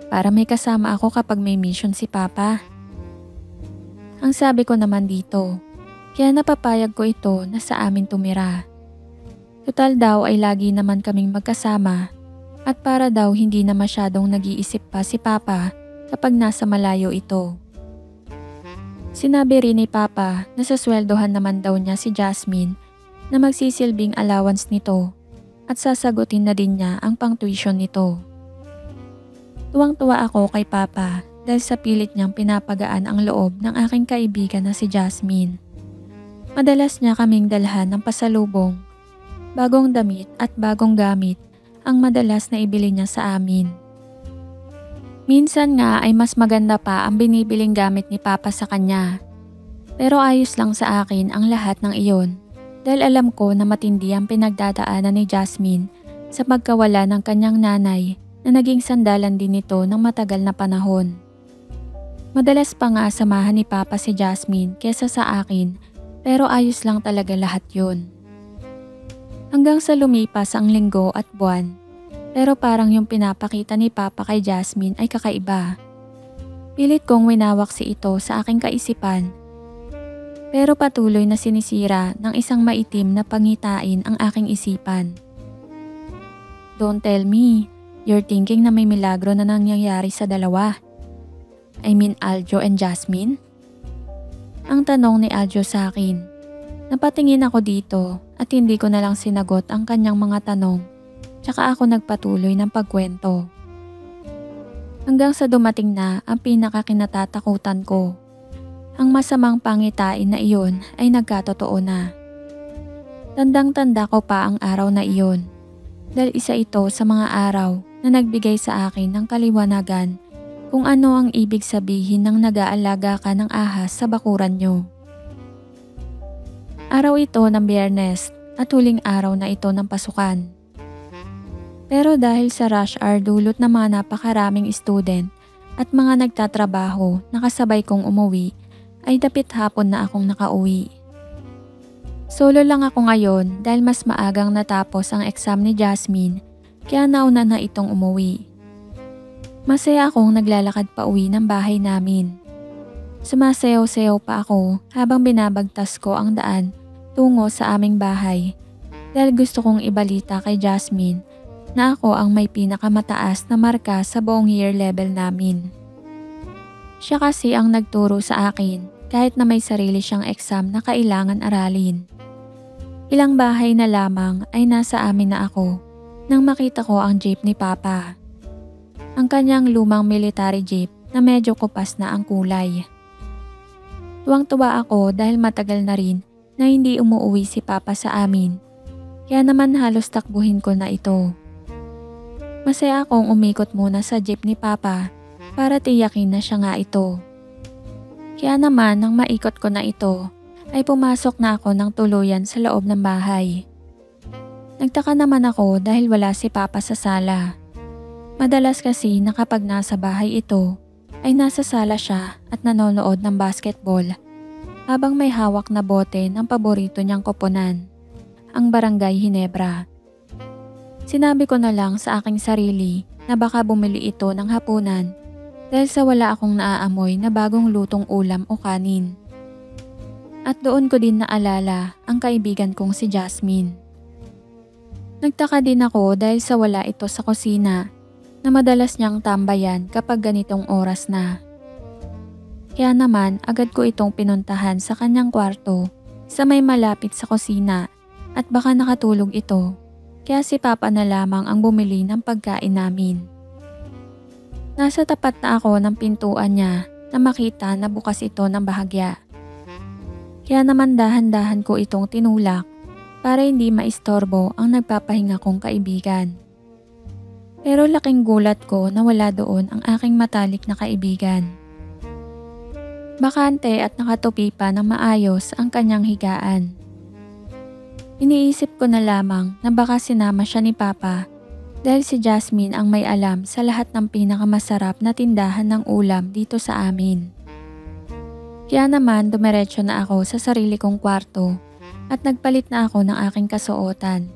para may kasama ako kapag may mission si Papa. Ang sabi ko naman dito, kaya napapayag ko ito na sa amin tumira. Total daw ay lagi naman kaming magkasama at para daw hindi na masyadong nag-iisip pa si Papa kapag nasa malayo ito. Sinabi rin ni Papa na sasweldohan naman daw niya si Jasmine na magsisilbing allowance nito at sasagutin na din niya ang pang-tuition nito. Tuwang-tuwa ako kay Papa dahil sa pilit niyang pinapagaan ang loob ng aking kaibigan na si Jasmine. Madalas niya kaming dalhan ng pasalubong, bagong damit at bagong gamit ang madalas na ibili niya sa amin. Minsan nga ay mas maganda pa ang binibiling gamit ni Papa sa kanya. Pero ayos lang sa akin ang lahat ng iyon dahil alam ko na matindi ang pinagdadaanan ni Jasmine sa pagkawala ng kanyang nanay na naging sandalan din nito ng matagal na panahon. Madalas pa nga samahan ni Papa si Jasmine kesa sa akin pero ayos lang talaga lahat yun. Hanggang sa lumipas ang linggo at buwan pero parang yung pinapakita ni Papa kay Jasmine ay kakaiba. Pilit kong winawak si ito sa aking kaisipan pero patuloy na sinisira ng isang maitim na pangitain ang aking isipan. Don't tell me, you're thinking na may milagro na nangyayari sa dalawa. I mean Aljo and Jasmine? Ang tanong ni Aljo sa akin. Napatingin ako dito at hindi ko na lang sinagot ang kanyang mga tanong tsaka ako nagpatuloy ng pagkwento. Hanggang sa dumating na ang pinakakinatatakutan ko. Ang masamang pangitain na iyon ay nagkatotoo na. Tandang-tanda ko pa ang araw na iyon dahil isa ito sa mga araw na nagbigay sa akin ng kaliwanagan kung ano ang ibig sabihin ng nag-aalaga ka ng ahas sa bakuran nyo. Araw ito ng Biyernes at huling araw na ito ng pasukan. Pero dahil sa rush hour dulot ng mga napakaraming student at mga nagtatrabaho na kasabay kong umuwi, ay dapit hapon na akong nakauwi. Solo lang ako ngayon dahil mas maagang natapos ang exam ni Jasmine kaya nauna na itong umuwi. Masaya akong naglalakad pa uwi ng bahay namin. Sumasayaw-sayaw pa ako habang binabagtas ko ang daan tungo sa aming bahay dahil gusto kong ibalita kay Jasmine na ako ang may pinakamataas na marka sa buong year level namin. Siya kasi ang nagturo sa akin kahit na may sarili siyang exam na kailangan aralin. Ilang bahay na lamang ay nasa amin na ako nang makita ko ang jeep ni Papa. Ang kanyang lumang military jeep na medyo kupas na ang kulay. Tuwang-tuwa ako dahil matagal na rin na hindi umuuwi si Papa sa amin. Kaya naman halos takbuhin ko na ito. Masaya akong umikot muna sa jeep ni Papa para tiyakin na siya nga ito. Kaya naman nang maikot ko na ito ay pumasok na ako ng tuluyan sa loob ng bahay. Nagtaka naman ako dahil wala si Papa sa sala. Madalas kasi na kapag nasa bahay ito ay nasa sala siya at nanonood ng basketball habang may hawak na bote ng paborito niyang koponan, ang Barangay Ginebra. Sinabi ko na lang sa aking sarili na baka bumili ito ng hapunan dahil sa wala akong naaamoy na bagong lutong ulam o kanin. At doon ko din naalala ang kaibigan kong si Jasmine. Nagtaka din ako dahil sa wala ito sa kusina na madalas niyang tambayan kapag ganitong oras na. Kaya naman agad ko itong pinuntahan sa kanyang kwarto sa may malapit sa kusina at baka nakatulog ito kaya si Papa na lamang ang bumili ng pagkain namin. Nasa tapat na ako ng pintuan niya na makita na bukas ito ng bahagya. Kaya naman dahan-dahan ko itong tinulak para hindi maistorbo ang nagpapahinga kong kaibigan. Pero laking gulat ko na wala doon ang aking matalik na kaibigan. Bakante at nakatupi pa ng maayos ang kanyang higaan. Iniisip ko na lamang na baka sinama siya ni Papa dahil si Jasmine ang may alam sa lahat ng pinakamasarap na tindahan ng ulam dito sa amin. Kaya naman dumiretso na ako sa sarili kong kwarto at nagpalit na ako ng aking kasuotan.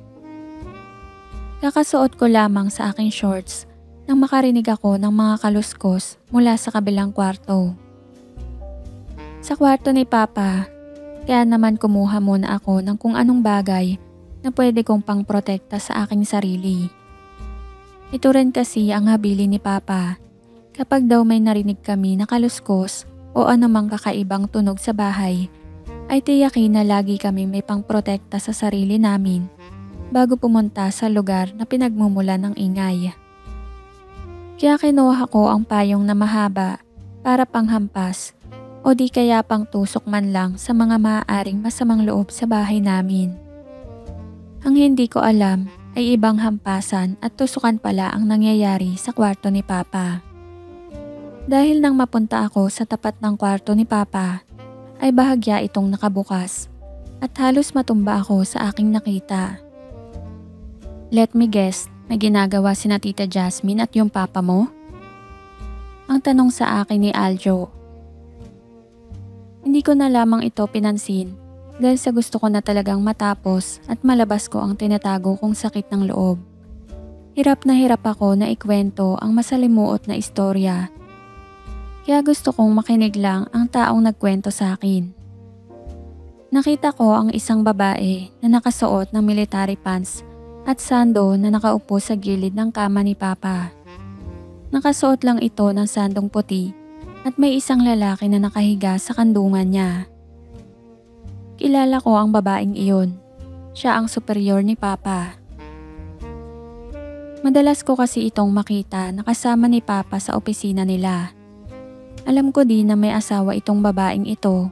Kakasuot ko lamang sa aking shorts nang makarinig ako ng mga kaluskos mula sa kabilang kwarto. Sa kwarto ni Papa, kaya naman kumuha muna ako ng kung anong bagay na pwede kong pangprotekta sa aking sarili. Ito rin kasi ang habilin ni Papa kapag daw may narinig kami na kaluskos o anumang kakaibang tunog sa bahay, ay tiyakin na lagi kami may pangprotekta sa sarili namin bago pumunta sa lugar na pinagmumula ng ingay. Kaya kinuha ko ang payong na mahaba para panghampas o di kaya pang tusok man lang sa mga maaaring masamang loob sa bahay namin. Ang hindi ko alam ay ibang hampasan at tusukan pala ang nangyayari sa kwarto ni Papa. Dahil nang mapunta ako sa tapat ng kwarto ni Papa, ay bahagya itong nakabukas at halos matumba ako sa aking nakita. Let me guess, may ginagawa sina Tita Jasmine at yung papa mo? Ang tanong sa akin ni Aljo. Hindi ko na lamang ito pinansin dahil sa gusto ko na talagang matapos at malabas ko ang tinatago kong sakit ng loob. Hirap na hirap ako na ikwento ang masalimuot na istorya. Kaya gusto kong makinig lang ang taong nagkwento sa akin. Nakita ko ang isang babae na nakasuot ng military pants at sando na nakaupo sa gilid ng kama ni Papa. Nakasuot lang ito ng sandong puti at may isang lalaki na nakahiga sa kandungan niya. Kilala ko ang babaeng iyon. Siya ang superior ni Papa. Madalas ko kasi itong makita na kasama ni Papa sa opisina nila. Alam ko din na may asawa itong babaeng ito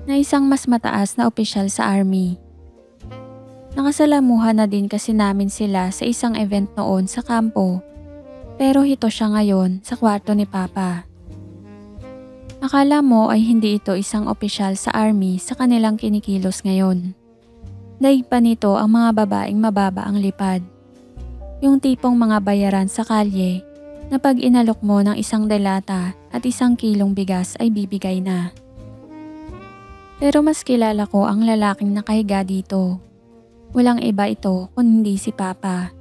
na isang mas mataas na opisyal sa army. Nakasalamuhan na din kasi namin sila sa isang event noon sa kampo, pero hito siya ngayon sa kwarto ni Papa. Akala mo ay hindi ito isang opisyal sa army sa kanilang kinikilos ngayon. Daig pa nito ang mga babaeng mababa ang lipad. Yung tipong mga bayaran sa kalye na pag inalok mo ng isang delata at 1 kilong bigas ay bibigay na. Pero mas kilala ko ang lalaking nakahiga dito. Walang iba ito kundi si Papa.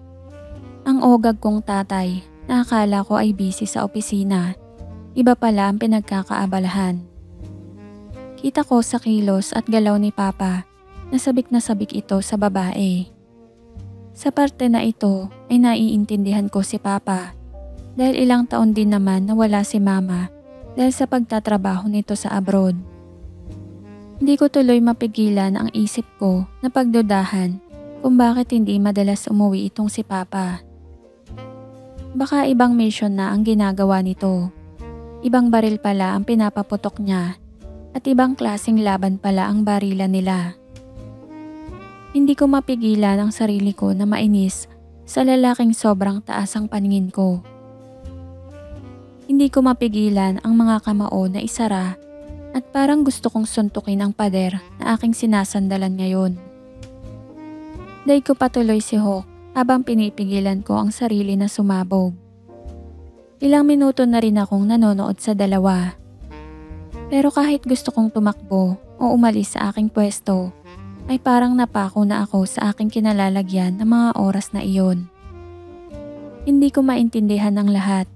Ang ogag kong tatay na akala ko ay busy sa opisina, iba pala ang pinagkakaabalahan. Kita ko sa kilos at galaw ni Papa na sabik ito sa babae. Sa parte na ito ay naiintindihan ko si Papa dahil ilang taon din naman nawala si Mama dahil sa pagtatrabaho nito sa abroad. Hindi ko tuloy mapigilan ang isip ko na pagdudahan kung bakit hindi madalas umuwi itong si Papa. Baka ibang mission na ang ginagawa nito. Ibang baril pala ang pinapaputok niya at ibang klaseng laban pala ang barila nila. Hindi ko mapigilan ang sarili ko na mainis sa lalaking sobrang taas ang paningin ko. Hindi ko mapigilan ang mga kamao na isara at parang gusto kong suntukin ang pader na aking sinasandalan ngayon. Daig ko patuloy si Hawk habang pinipigilan ko ang sarili na sumabog. Ilang minuto na rin akong nanonood sa dalawa. Pero kahit gusto kong tumakbo o umalis sa aking pwesto, ay parang napako na ako sa aking kinalalagyan ng mga oras na iyon. Hindi ko maintindihan ang lahat.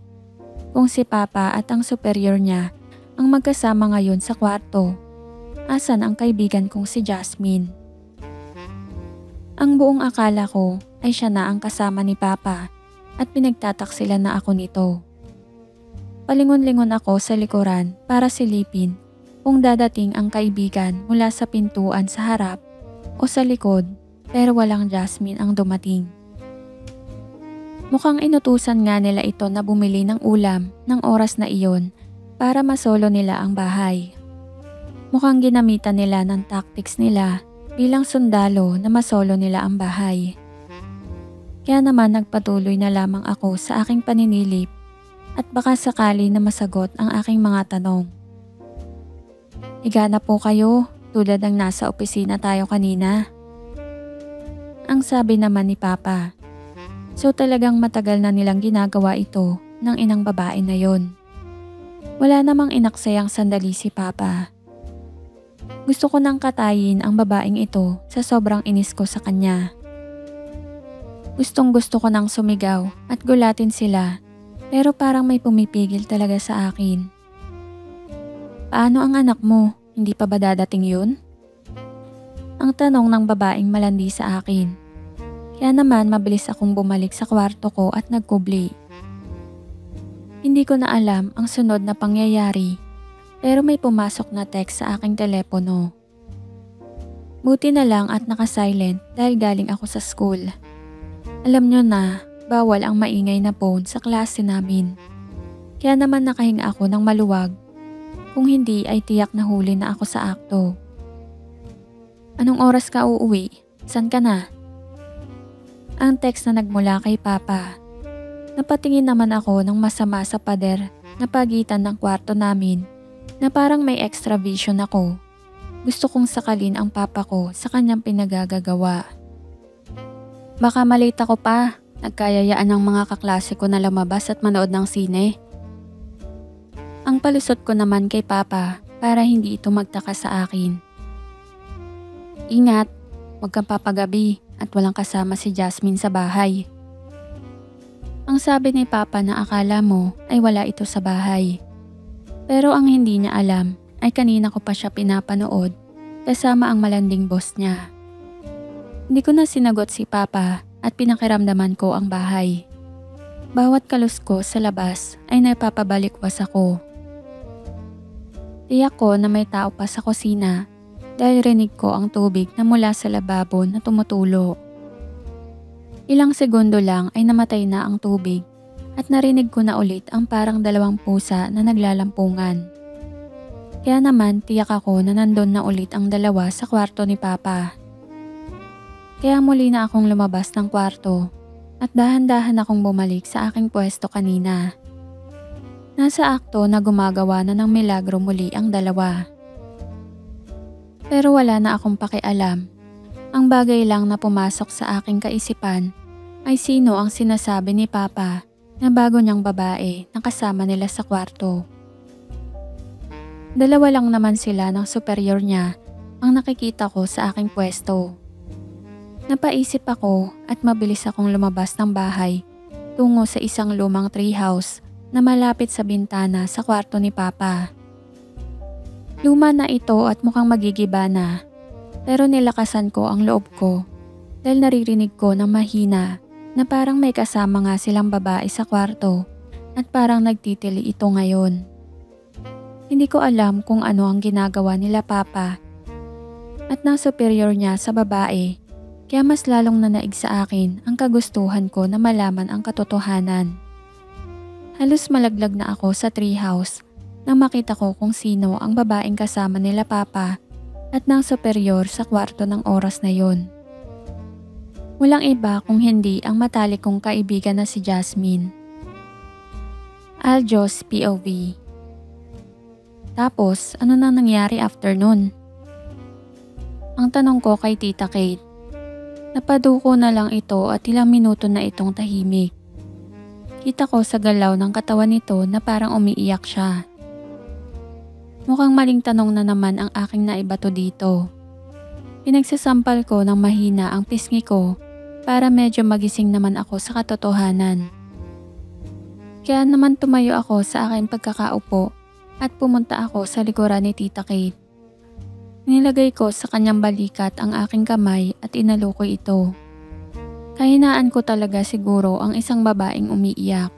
Kung si Papa at ang superior niya ang magkasama ngayon sa kwarto, asan ang kaibigan kong si Jasmine? Ang buong akala ko ay siya na ang kasama ni Papa at pinagtataksilan na ako nito. Palingon-lingon ako sa likuran para silipin kung dadating ang kaibigan mula sa pintuan sa harap o sa likod, pero walang Jasmine ang dumating. Mukhang inutusan nga nila ito na bumili ng ulam ng oras na iyon para masolo nila ang bahay. Mukhang ginamitan nila ng tactics nila bilang sundalo na masolo nila ang bahay. Kaya naman nagpatuloy na lamang ako sa aking paninilip at baka sakali na masagot ang aking mga tanong. Higa na po kayo tulad ng nasa opisina tayo kanina. Ang sabi naman ni Papa. So talagang matagal na nilang ginagawa ito ng inang babae na yon. Wala namang inaksayang sandali si Papa. Gusto ko nang katayin ang babaeng ito sa sobrang inis ko sa kanya. Gustong-gusto ko nang sumigaw at gulatin sila, pero parang may pumipigil talaga sa akin. Paano ang anak mo? Hindi pa ba dadating yun? Ang tanong ng babaeng malandi sa akin. Kaya naman mabilis akong bumalik sa kwarto ko at nagkubli. Hindi ko na alam ang sunod na pangyayari, pero may pumasok na text sa aking telepono. Buti na lang at naka-silent dahil galing ako sa school. Alam nyo na, bawal ang maingay na phone sa klase namin. Kaya naman nakahinga ako ng maluwag. Kung hindi ay tiyak na huli na ako sa akto. Anong oras ka uuwi? San ka na? Ang text na nagmula kay Papa. Napatingin naman ako ng masama sa pader na pagitan ng kwarto namin na parang may extra vision ako. Gusto kong sakalin ang papa ko sa kanyang pinagagagawa. Baka malate ako pa. Nagkayayaan ng mga kaklase ko na lumabas at manood ng sine. Ang palusot ko naman kay Papa para hindi ito magtaka sa akin. Ingat, huwag kang papagabi at walang kasama si Jasmine sa bahay. Ang sabi ni Papa na akala mo ay wala ito sa bahay. Pero ang hindi niya alam ay kanina ko pa siya pinapanood kasama ang malanding boss niya. Hindi ko na sinagot si Papa at pinakiramdaman ko ang bahay. Bawat kalus ko sa labas ay napapabalikwas ako. Tiyak ko na may tao pa sa kusina dahil rinig ko ang tubig na mula sa lababo na tumutulo. Ilang segundo lang ay namatay na ang tubig at narinig ko na ulit ang parang dalawang pusa na naglalampungan. Kaya naman tiyak ako na nandun na ulit ang dalawa sa kwarto ni Papa. Kaya muli na akong lumabas ng kwarto at dahan-dahan akong bumalik sa aking pwesto kanina. Nasa akto na gumagawa na ng milagro muli ang dalawa. Pero wala na akong pakialam. Ang bagay lang na pumasok sa aking kaisipan ay sino ang sinasabi ni Papa na bago niyang babae na kasama nila sa kwarto. Dalawa lang naman sila ng superior niya ang nakikita ko sa aking pwesto. Napaisip ako at mabilis akong lumabas ng bahay tungo sa isang lumang treehouse na malapit sa bintana sa kwarto ni Papa. Luma na ito at mukhang magigiba na, pero nilakasan ko ang loob ko dahil naririnig ko ng mahina na parang may kasama nga silang babae sa kwarto at parang nagtitili ito ngayon. Hindi ko alam kung ano ang ginagawa nila Papa at ng superior niya sa babae, kaya mas lalong nanaig sa akin ang kagustuhan ko na malaman ang katotohanan. Halos malaglag na ako sa treehouse nang makita ko kung sino ang babaeng kasama nila Papa at ng superior sa kwarto ng oras na yon. Walang iba kung hindi ang matalik kong kaibigan na si Jasmine. Aljos POV. Tapos, ano nang nangyari after nun? Ang tanong ko kay Tita Kate. Napaduko na lang ito at ilang minuto na itong tahimik. Kita ko sa galaw ng katawan nito na parang umiiyak siya. Mukhang maling tanong na naman ang aking naibato dito. Pinagsasampal ko ng mahina ang pisngi ko para medyo magising naman ako sa katotohanan. Kaya naman tumayo ako sa aking pagkakaupo at pumunta ako sa likuran ni Tita Kate. Nilagay ko sa kanyang balikat ang aking kamay at inalukoy ito. Kahinaan ko talaga siguro ang isang babaeng umiiyak.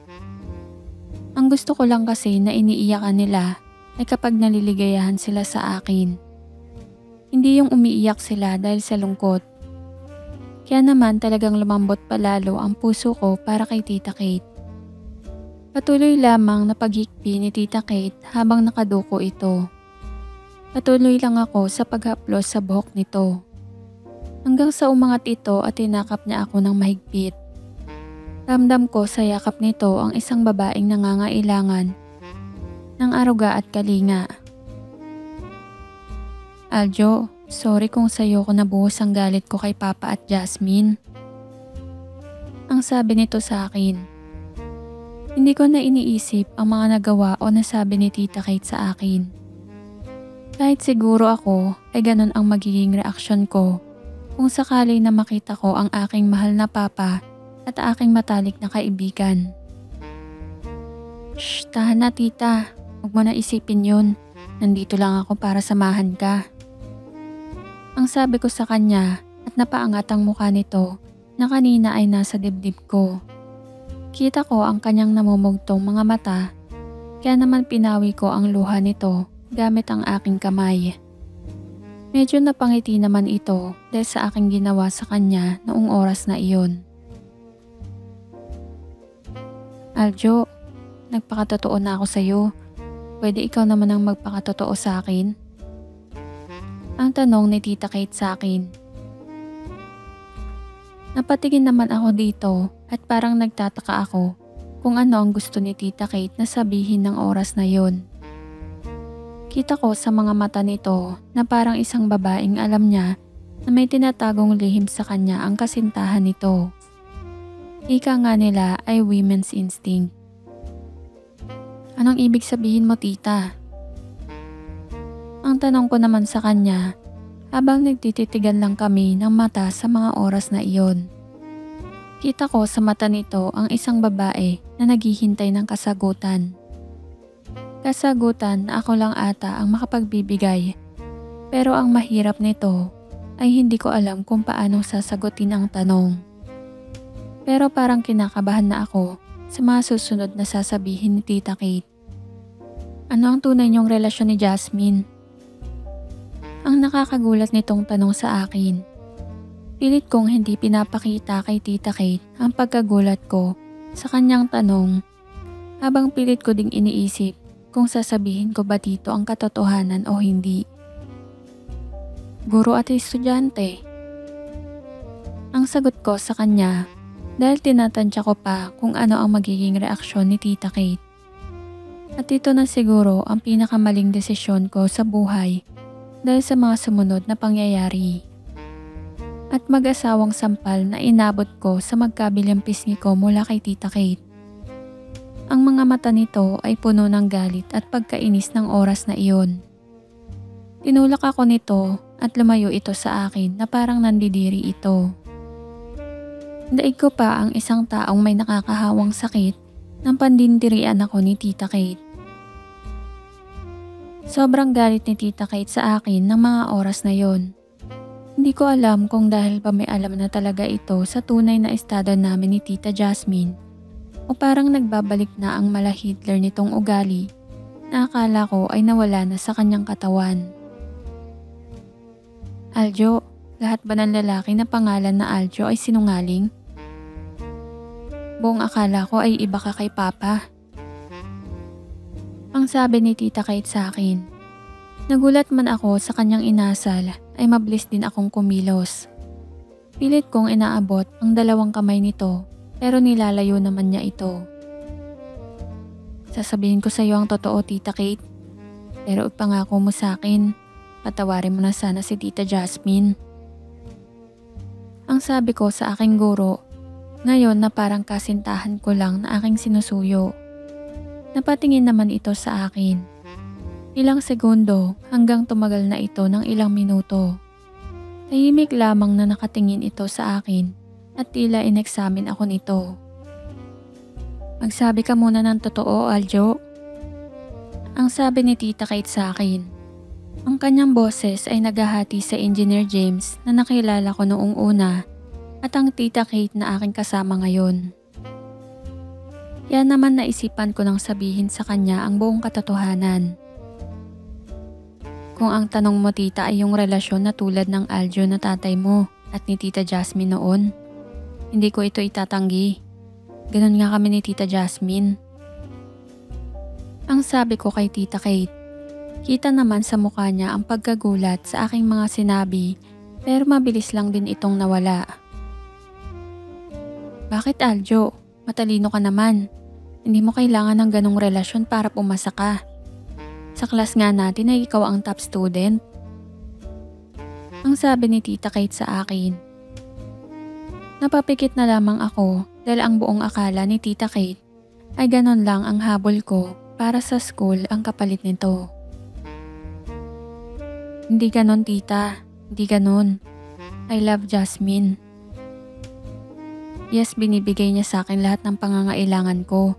Ang gusto ko lang kasi na iniiyakan nila ay kapag naliligayahan sila sa akin. Hindi yung umiiyak sila dahil sa lungkot. Kaya naman talagang lumambot palalo ang puso ko para kay Tita Kate. Patuloy lamang na paghikbi ni Tita Kate habang nakaduko ito. Patuloy lang ako sa paghaplos sa buhok nito. Hanggang sa umangat ito at tinakap niya ako ng mahigpit. Ramdam ko sa yakap nito ang isang babaeng nangangailangan ng aruga at kalinga. Aljo, sorry kung sa'yo ko nabuhos ang galit ko kay Papa at Jasmine. Ang sabi nito sa akin. Hindi ko na iniisip ang mga nagawa o nasabi ni Tita Kate sa akin. Kahit siguro ako ay ganun ang magiging reaksyon ko kung sakali na makita ko ang aking mahal na Papa at aking matalik na kaibigan. Shh, tahan na tita. Huwag mo na isipin yun. Nandito lang ako para samahan ka. Ang sabi ko sa kanya at napaangat ang mukha nito na kanina ay nasa dibdib ko. Kita ko ang kanyang namumugtong mga mata, kaya naman pinawi ko ang luha nito gamit ang aking kamay. Medyo napangiti naman ito dahil sa aking ginawa sa kanya noong oras na iyon. Aljo, nagpakatotoo na ako sa'yo. Pwede ikaw naman ang magpakatotoo sa akin? Ang tanong ni Tita Kate sa akin. Napatingin naman ako dito at parang nagtataka ako kung ano ang gusto ni Tita Kate na sabihin ng oras na yon. Kita ko sa mga mata nito na parang isang babaeng alam niya na may tinatagong lihim sa kanya ang kasintahan nito. Ika nga nila ay women's instinct. Anong ibig sabihin mo, tita? Ang tanong ko naman sa kanya habang nagtititigan lang kami ng mata sa mga oras na iyon. Kita ko sa mata nito ang isang babae na naghihintay ng kasagutan. Kasagutan na ako lang ata ang makapagbibigay, pero ang mahirap nito ay hindi ko alam kung paano sasagutin ang tanong. Pero parang kinakabahan na ako sa mga susunod na sasabihin ni Tita Kate. Ano ang tunay niyong relasyon ni Jasmine? Ang nakakagulat nitong tanong sa akin. Pilit kong hindi pinapakita kay Tita Kate ang pagkagulat ko sa kanyang tanong, habang pilit ko ding iniisip kung sasabihin ko ba dito ang katotohanan o hindi. Guro at estudyante. Ang sagot ko sa kanya dahil tinatansya ko pa kung ano ang magiging reaksyon ni Tita Kate. At ito na siguro ang pinakamaling desisyon ko sa buhay dahil sa mga sumunod na pangyayari. At mag-asawang sampal na inabot ko sa magkabilang pisngi ko mula kay Tita Kate. Ang mga mata nito ay puno ng galit at pagkainis ng oras na iyon. Tinulak ako nito at lumayo ito sa akin na parang nandidiri ito. Daig ko pa ang isang taong may nakakahawang sakit nang pandindirian ako ni Tita Kate. Sobrang galit ni Tita Kate sa akin ng mga oras na yon. Hindi ko alam kung dahil pa may alam na talaga ito sa tunay na estado namin ni Tita Jasmine o parang nagbabalik na ang mala Hitler nitong ugali na akala ko ay nawala na sa kanyang katawan. Aljo, lahat ba ng lalaki na pangalan na Aljo ay sinungaling? Buong akala ko ay iba ka kay Papa. Ang sabi ni Tita Kate sa akin. Nagulat man ako sa kanyang inasal ay mabilis din akong kumilos. Pilit kong inaabot ang dalawang kamay nito pero nilalayo naman niya ito. Sasabihin ko sa iyo ang totoo, Tita Kate. Pero ipangako mo sa akin, patawarin mo na sana si Tita Jasmine. Ang sabi ko sa aking guro, ngayon na parang kasintahan ko lang na aking sinusuyo. Napatingin naman ito sa akin. Ilang segundo hanggang tumagal na ito ng ilang minuto. Tahimik lamang na nakatingin ito sa akin at tila inexamine ako nito. Magsabi ka muna ng totoo, Aljo. Ang sabi ni Tita Kate sa akin. Ang kanyang boses ay naghahati sa Engineer James na nakilala ko noong una at ang Tita Kate na aking kasama ngayon. Yan naman naisipan ko nang sabihin sa kanya ang buong katotohanan. Kung ang tanong mo, tita, ay yung relasyon na tulad ng Aljo na tatay mo at ni Tita Jasmine noon, hindi ko ito itatanggi. Ganon nga kami ni Tita Jasmine. Ang sabi ko kay Tita Kate, kita naman sa mukha niya ang pagkagulat sa aking mga sinabi pero mabilis lang din itong nawala. Bakit, Aljo? Matalino ka naman. Hindi mo kailangan ng ganong relasyon para pumasa ka. Sa class nga natin ay ikaw ang top student. Ang sabi ni Tita Kate sa akin. Napapikit na lamang ako dahil ang buong akala ni Tita Kate ay ganon lang ang habol ko para sa school ang kapalit nito. Hindi ganon, tita. Hindi ganon. I love Jasmine. Yes, binibigay niya sa akin lahat ng pangangailangan ko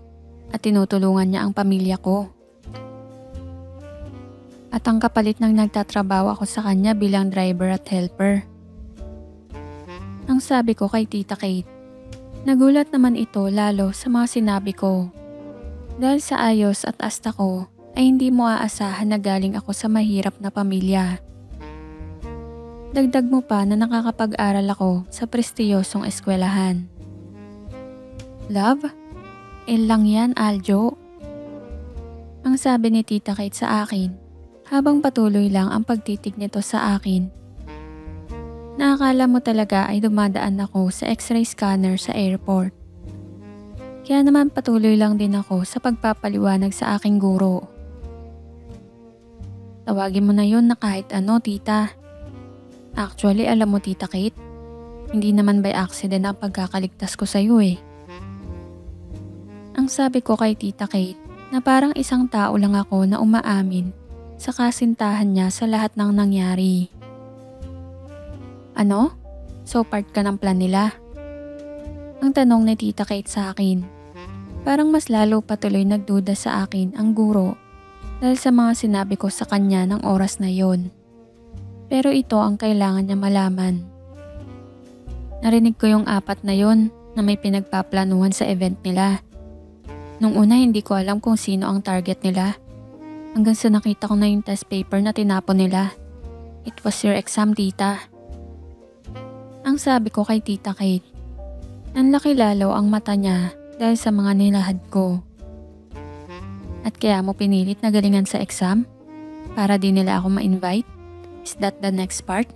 at tinutulungan niya ang pamilya ko. At ang kapalit ng nagtatrabaho ako sa kanya bilang driver at helper. Ang sabi ko kay Tita Kate. Nagulat naman ito lalo sa mga sinabi ko. Dahil sa ayos at asta ko ay hindi mo aasahan na galing ako sa mahirap na pamilya. Dagdag mo pa na nakakapag-aral ako sa prestiyosong eskwelahan. Love? Lang yan, Aljo. Ang sabi ni Tita Kate sa akin habang patuloy lang ang pagtitig nito sa akin. Naakala mo talaga ay dumadaan ako sa x-ray scanner sa airport. Kaya naman patuloy lang din ako sa pagpapaliwanag sa aking guro. Tawagin mo na yun na kahit ano, tita. Actually, alam mo Tita Kate, hindi naman by accident ang pagkakaligtas ko sa'yo eh. Ang sabi ko kay Tita Kate na parang isang tao lang ako na umaamin sa kasintahan niya sa lahat ng nangyari. Ano? So part ka ng plan nila? Ang tanong ni Tita Kate sa akin. Parang mas lalo patuloy nagduda sa akin ang guro dahil sa mga sinabi ko sa kanya ng oras na yon. Pero ito ang kailangan niya malaman. Narinig ko yung 4 na yon na may pinagpaplanuhan sa event nila. Nung una hindi ko alam kung sino ang target nila. Hanggang sa nakita ko na yung test paper na tinapon nila. It was your exam, tita. Ang sabi ko kay Tita Kate. Nanlaki lalo ang mata niya dahil sa mga nilahad ko. At kaya mo pinilit na galingan sa exam? Para di nila ako ma-invite? Is that the next part?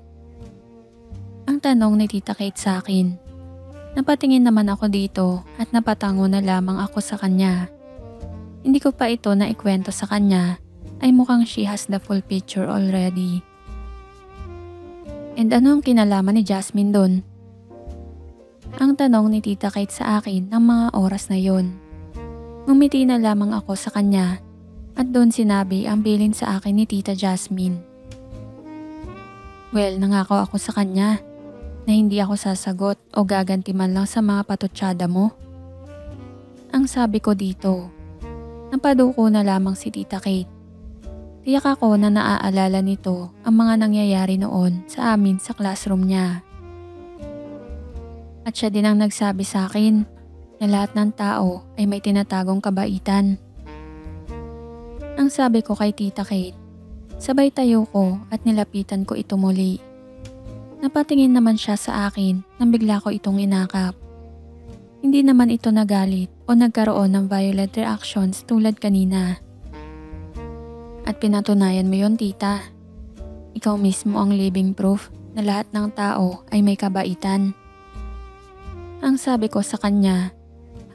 Ang tanong ni Tita Kate sa akin. Napatingin naman ako dito at napatango na lamang ako sa kanya. Hindi ko pa ito na ikwento sa kanya ay mukhang she has the full picture already. And ano ang kinalaman ni Jasmine doon? Ang tanong ni Tita Kate sa akin ng mga oras na yon. Ngumiti na lamang ako sa kanya at doon sinabi ang bilin sa akin ni Tita Jasmine. Well, nangako ako sa kanya na hindi ako sasagot o gaganti man lang sa mga patutsada mo. Ang sabi ko dito, napaduko na lamang si Tita Kate. Tiyak ako na naaalala nito ang mga nangyayari noon sa amin sa classroom niya. At siya din ang nagsabi sa akin na lahat ng tao ay may tinatagong kabaitan. Ang sabi ko kay Tita Kate, sabay tayo ko at nilapitan ko ito muli. Napatingin naman siya sa akin nang bigla ko itong inakap. Hindi naman ito nagalit o nagkaroon ng violent reactions tulad kanina. At pinatunayan mo yon, tita. Ikaw mismo ang living proof na lahat ng tao ay may kabaitan. Ang sabi ko sa kanya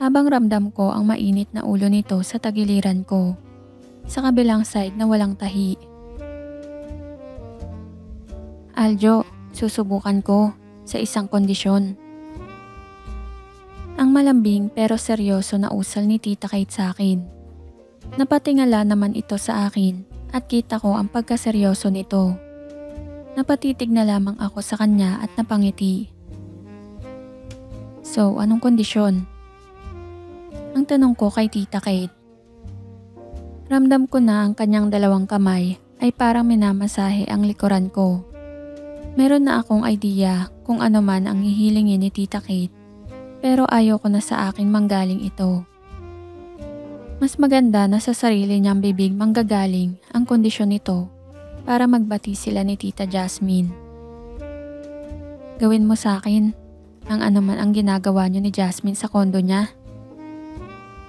habang ramdam ko ang mainit na ulo nito sa tagiliran ko sa kabilang side na walang tahi. Aljo, susubukan ko sa isang kondisyon. Ang malambing pero seryoso na usal ni Tita Kate sa akin. Napatingala naman ito sa akin at kita ko ang pagkaseryoso nito. Napatitig na lamang ako sa kanya at napangiti. So, anong kondisyon? Ang tanong ko kay Tita Kate. Ramdam ko na ang kanyang 2 kamay ay parang minamasahe ang likuran ko. Meron na akong idea kung ano man ang hihilingin ni Tita Kate, pero ayaw ko na sa akin manggaling ito. Mas maganda na sa sarili niyang bibig manggagaling ang kondisyon nito para magbati sila ni Tita Jasmine. Gawin mo sa akin ang ano man ang ginagawa niyo ni Jasmine sa kondo niya.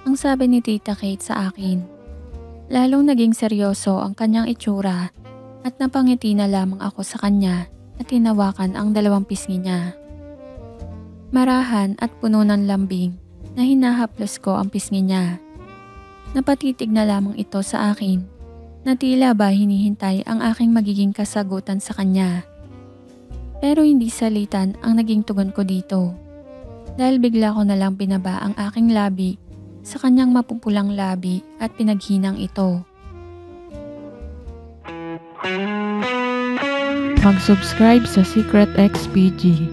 Ang sabi ni Tita Kate sa akin. Lalong naging seryoso ang kanyang itsura at napangiti na lamang ako sa kanya at tinawakan ang 2 pisngi niya. Marahan at puno ng lambing na hinahaplos ko ang pisngi niya. Napatitig na lamang ito sa akin na tila ba hinihintay ang aking magiging kasagutan sa kanya. Pero hindi salitan ang naging tugon ko dito dahil bigla ko na lang binaba ang aking labi sa kanyang mapupulang labi at pinaghinang ito. Mag-subscribe sa Secret XPG.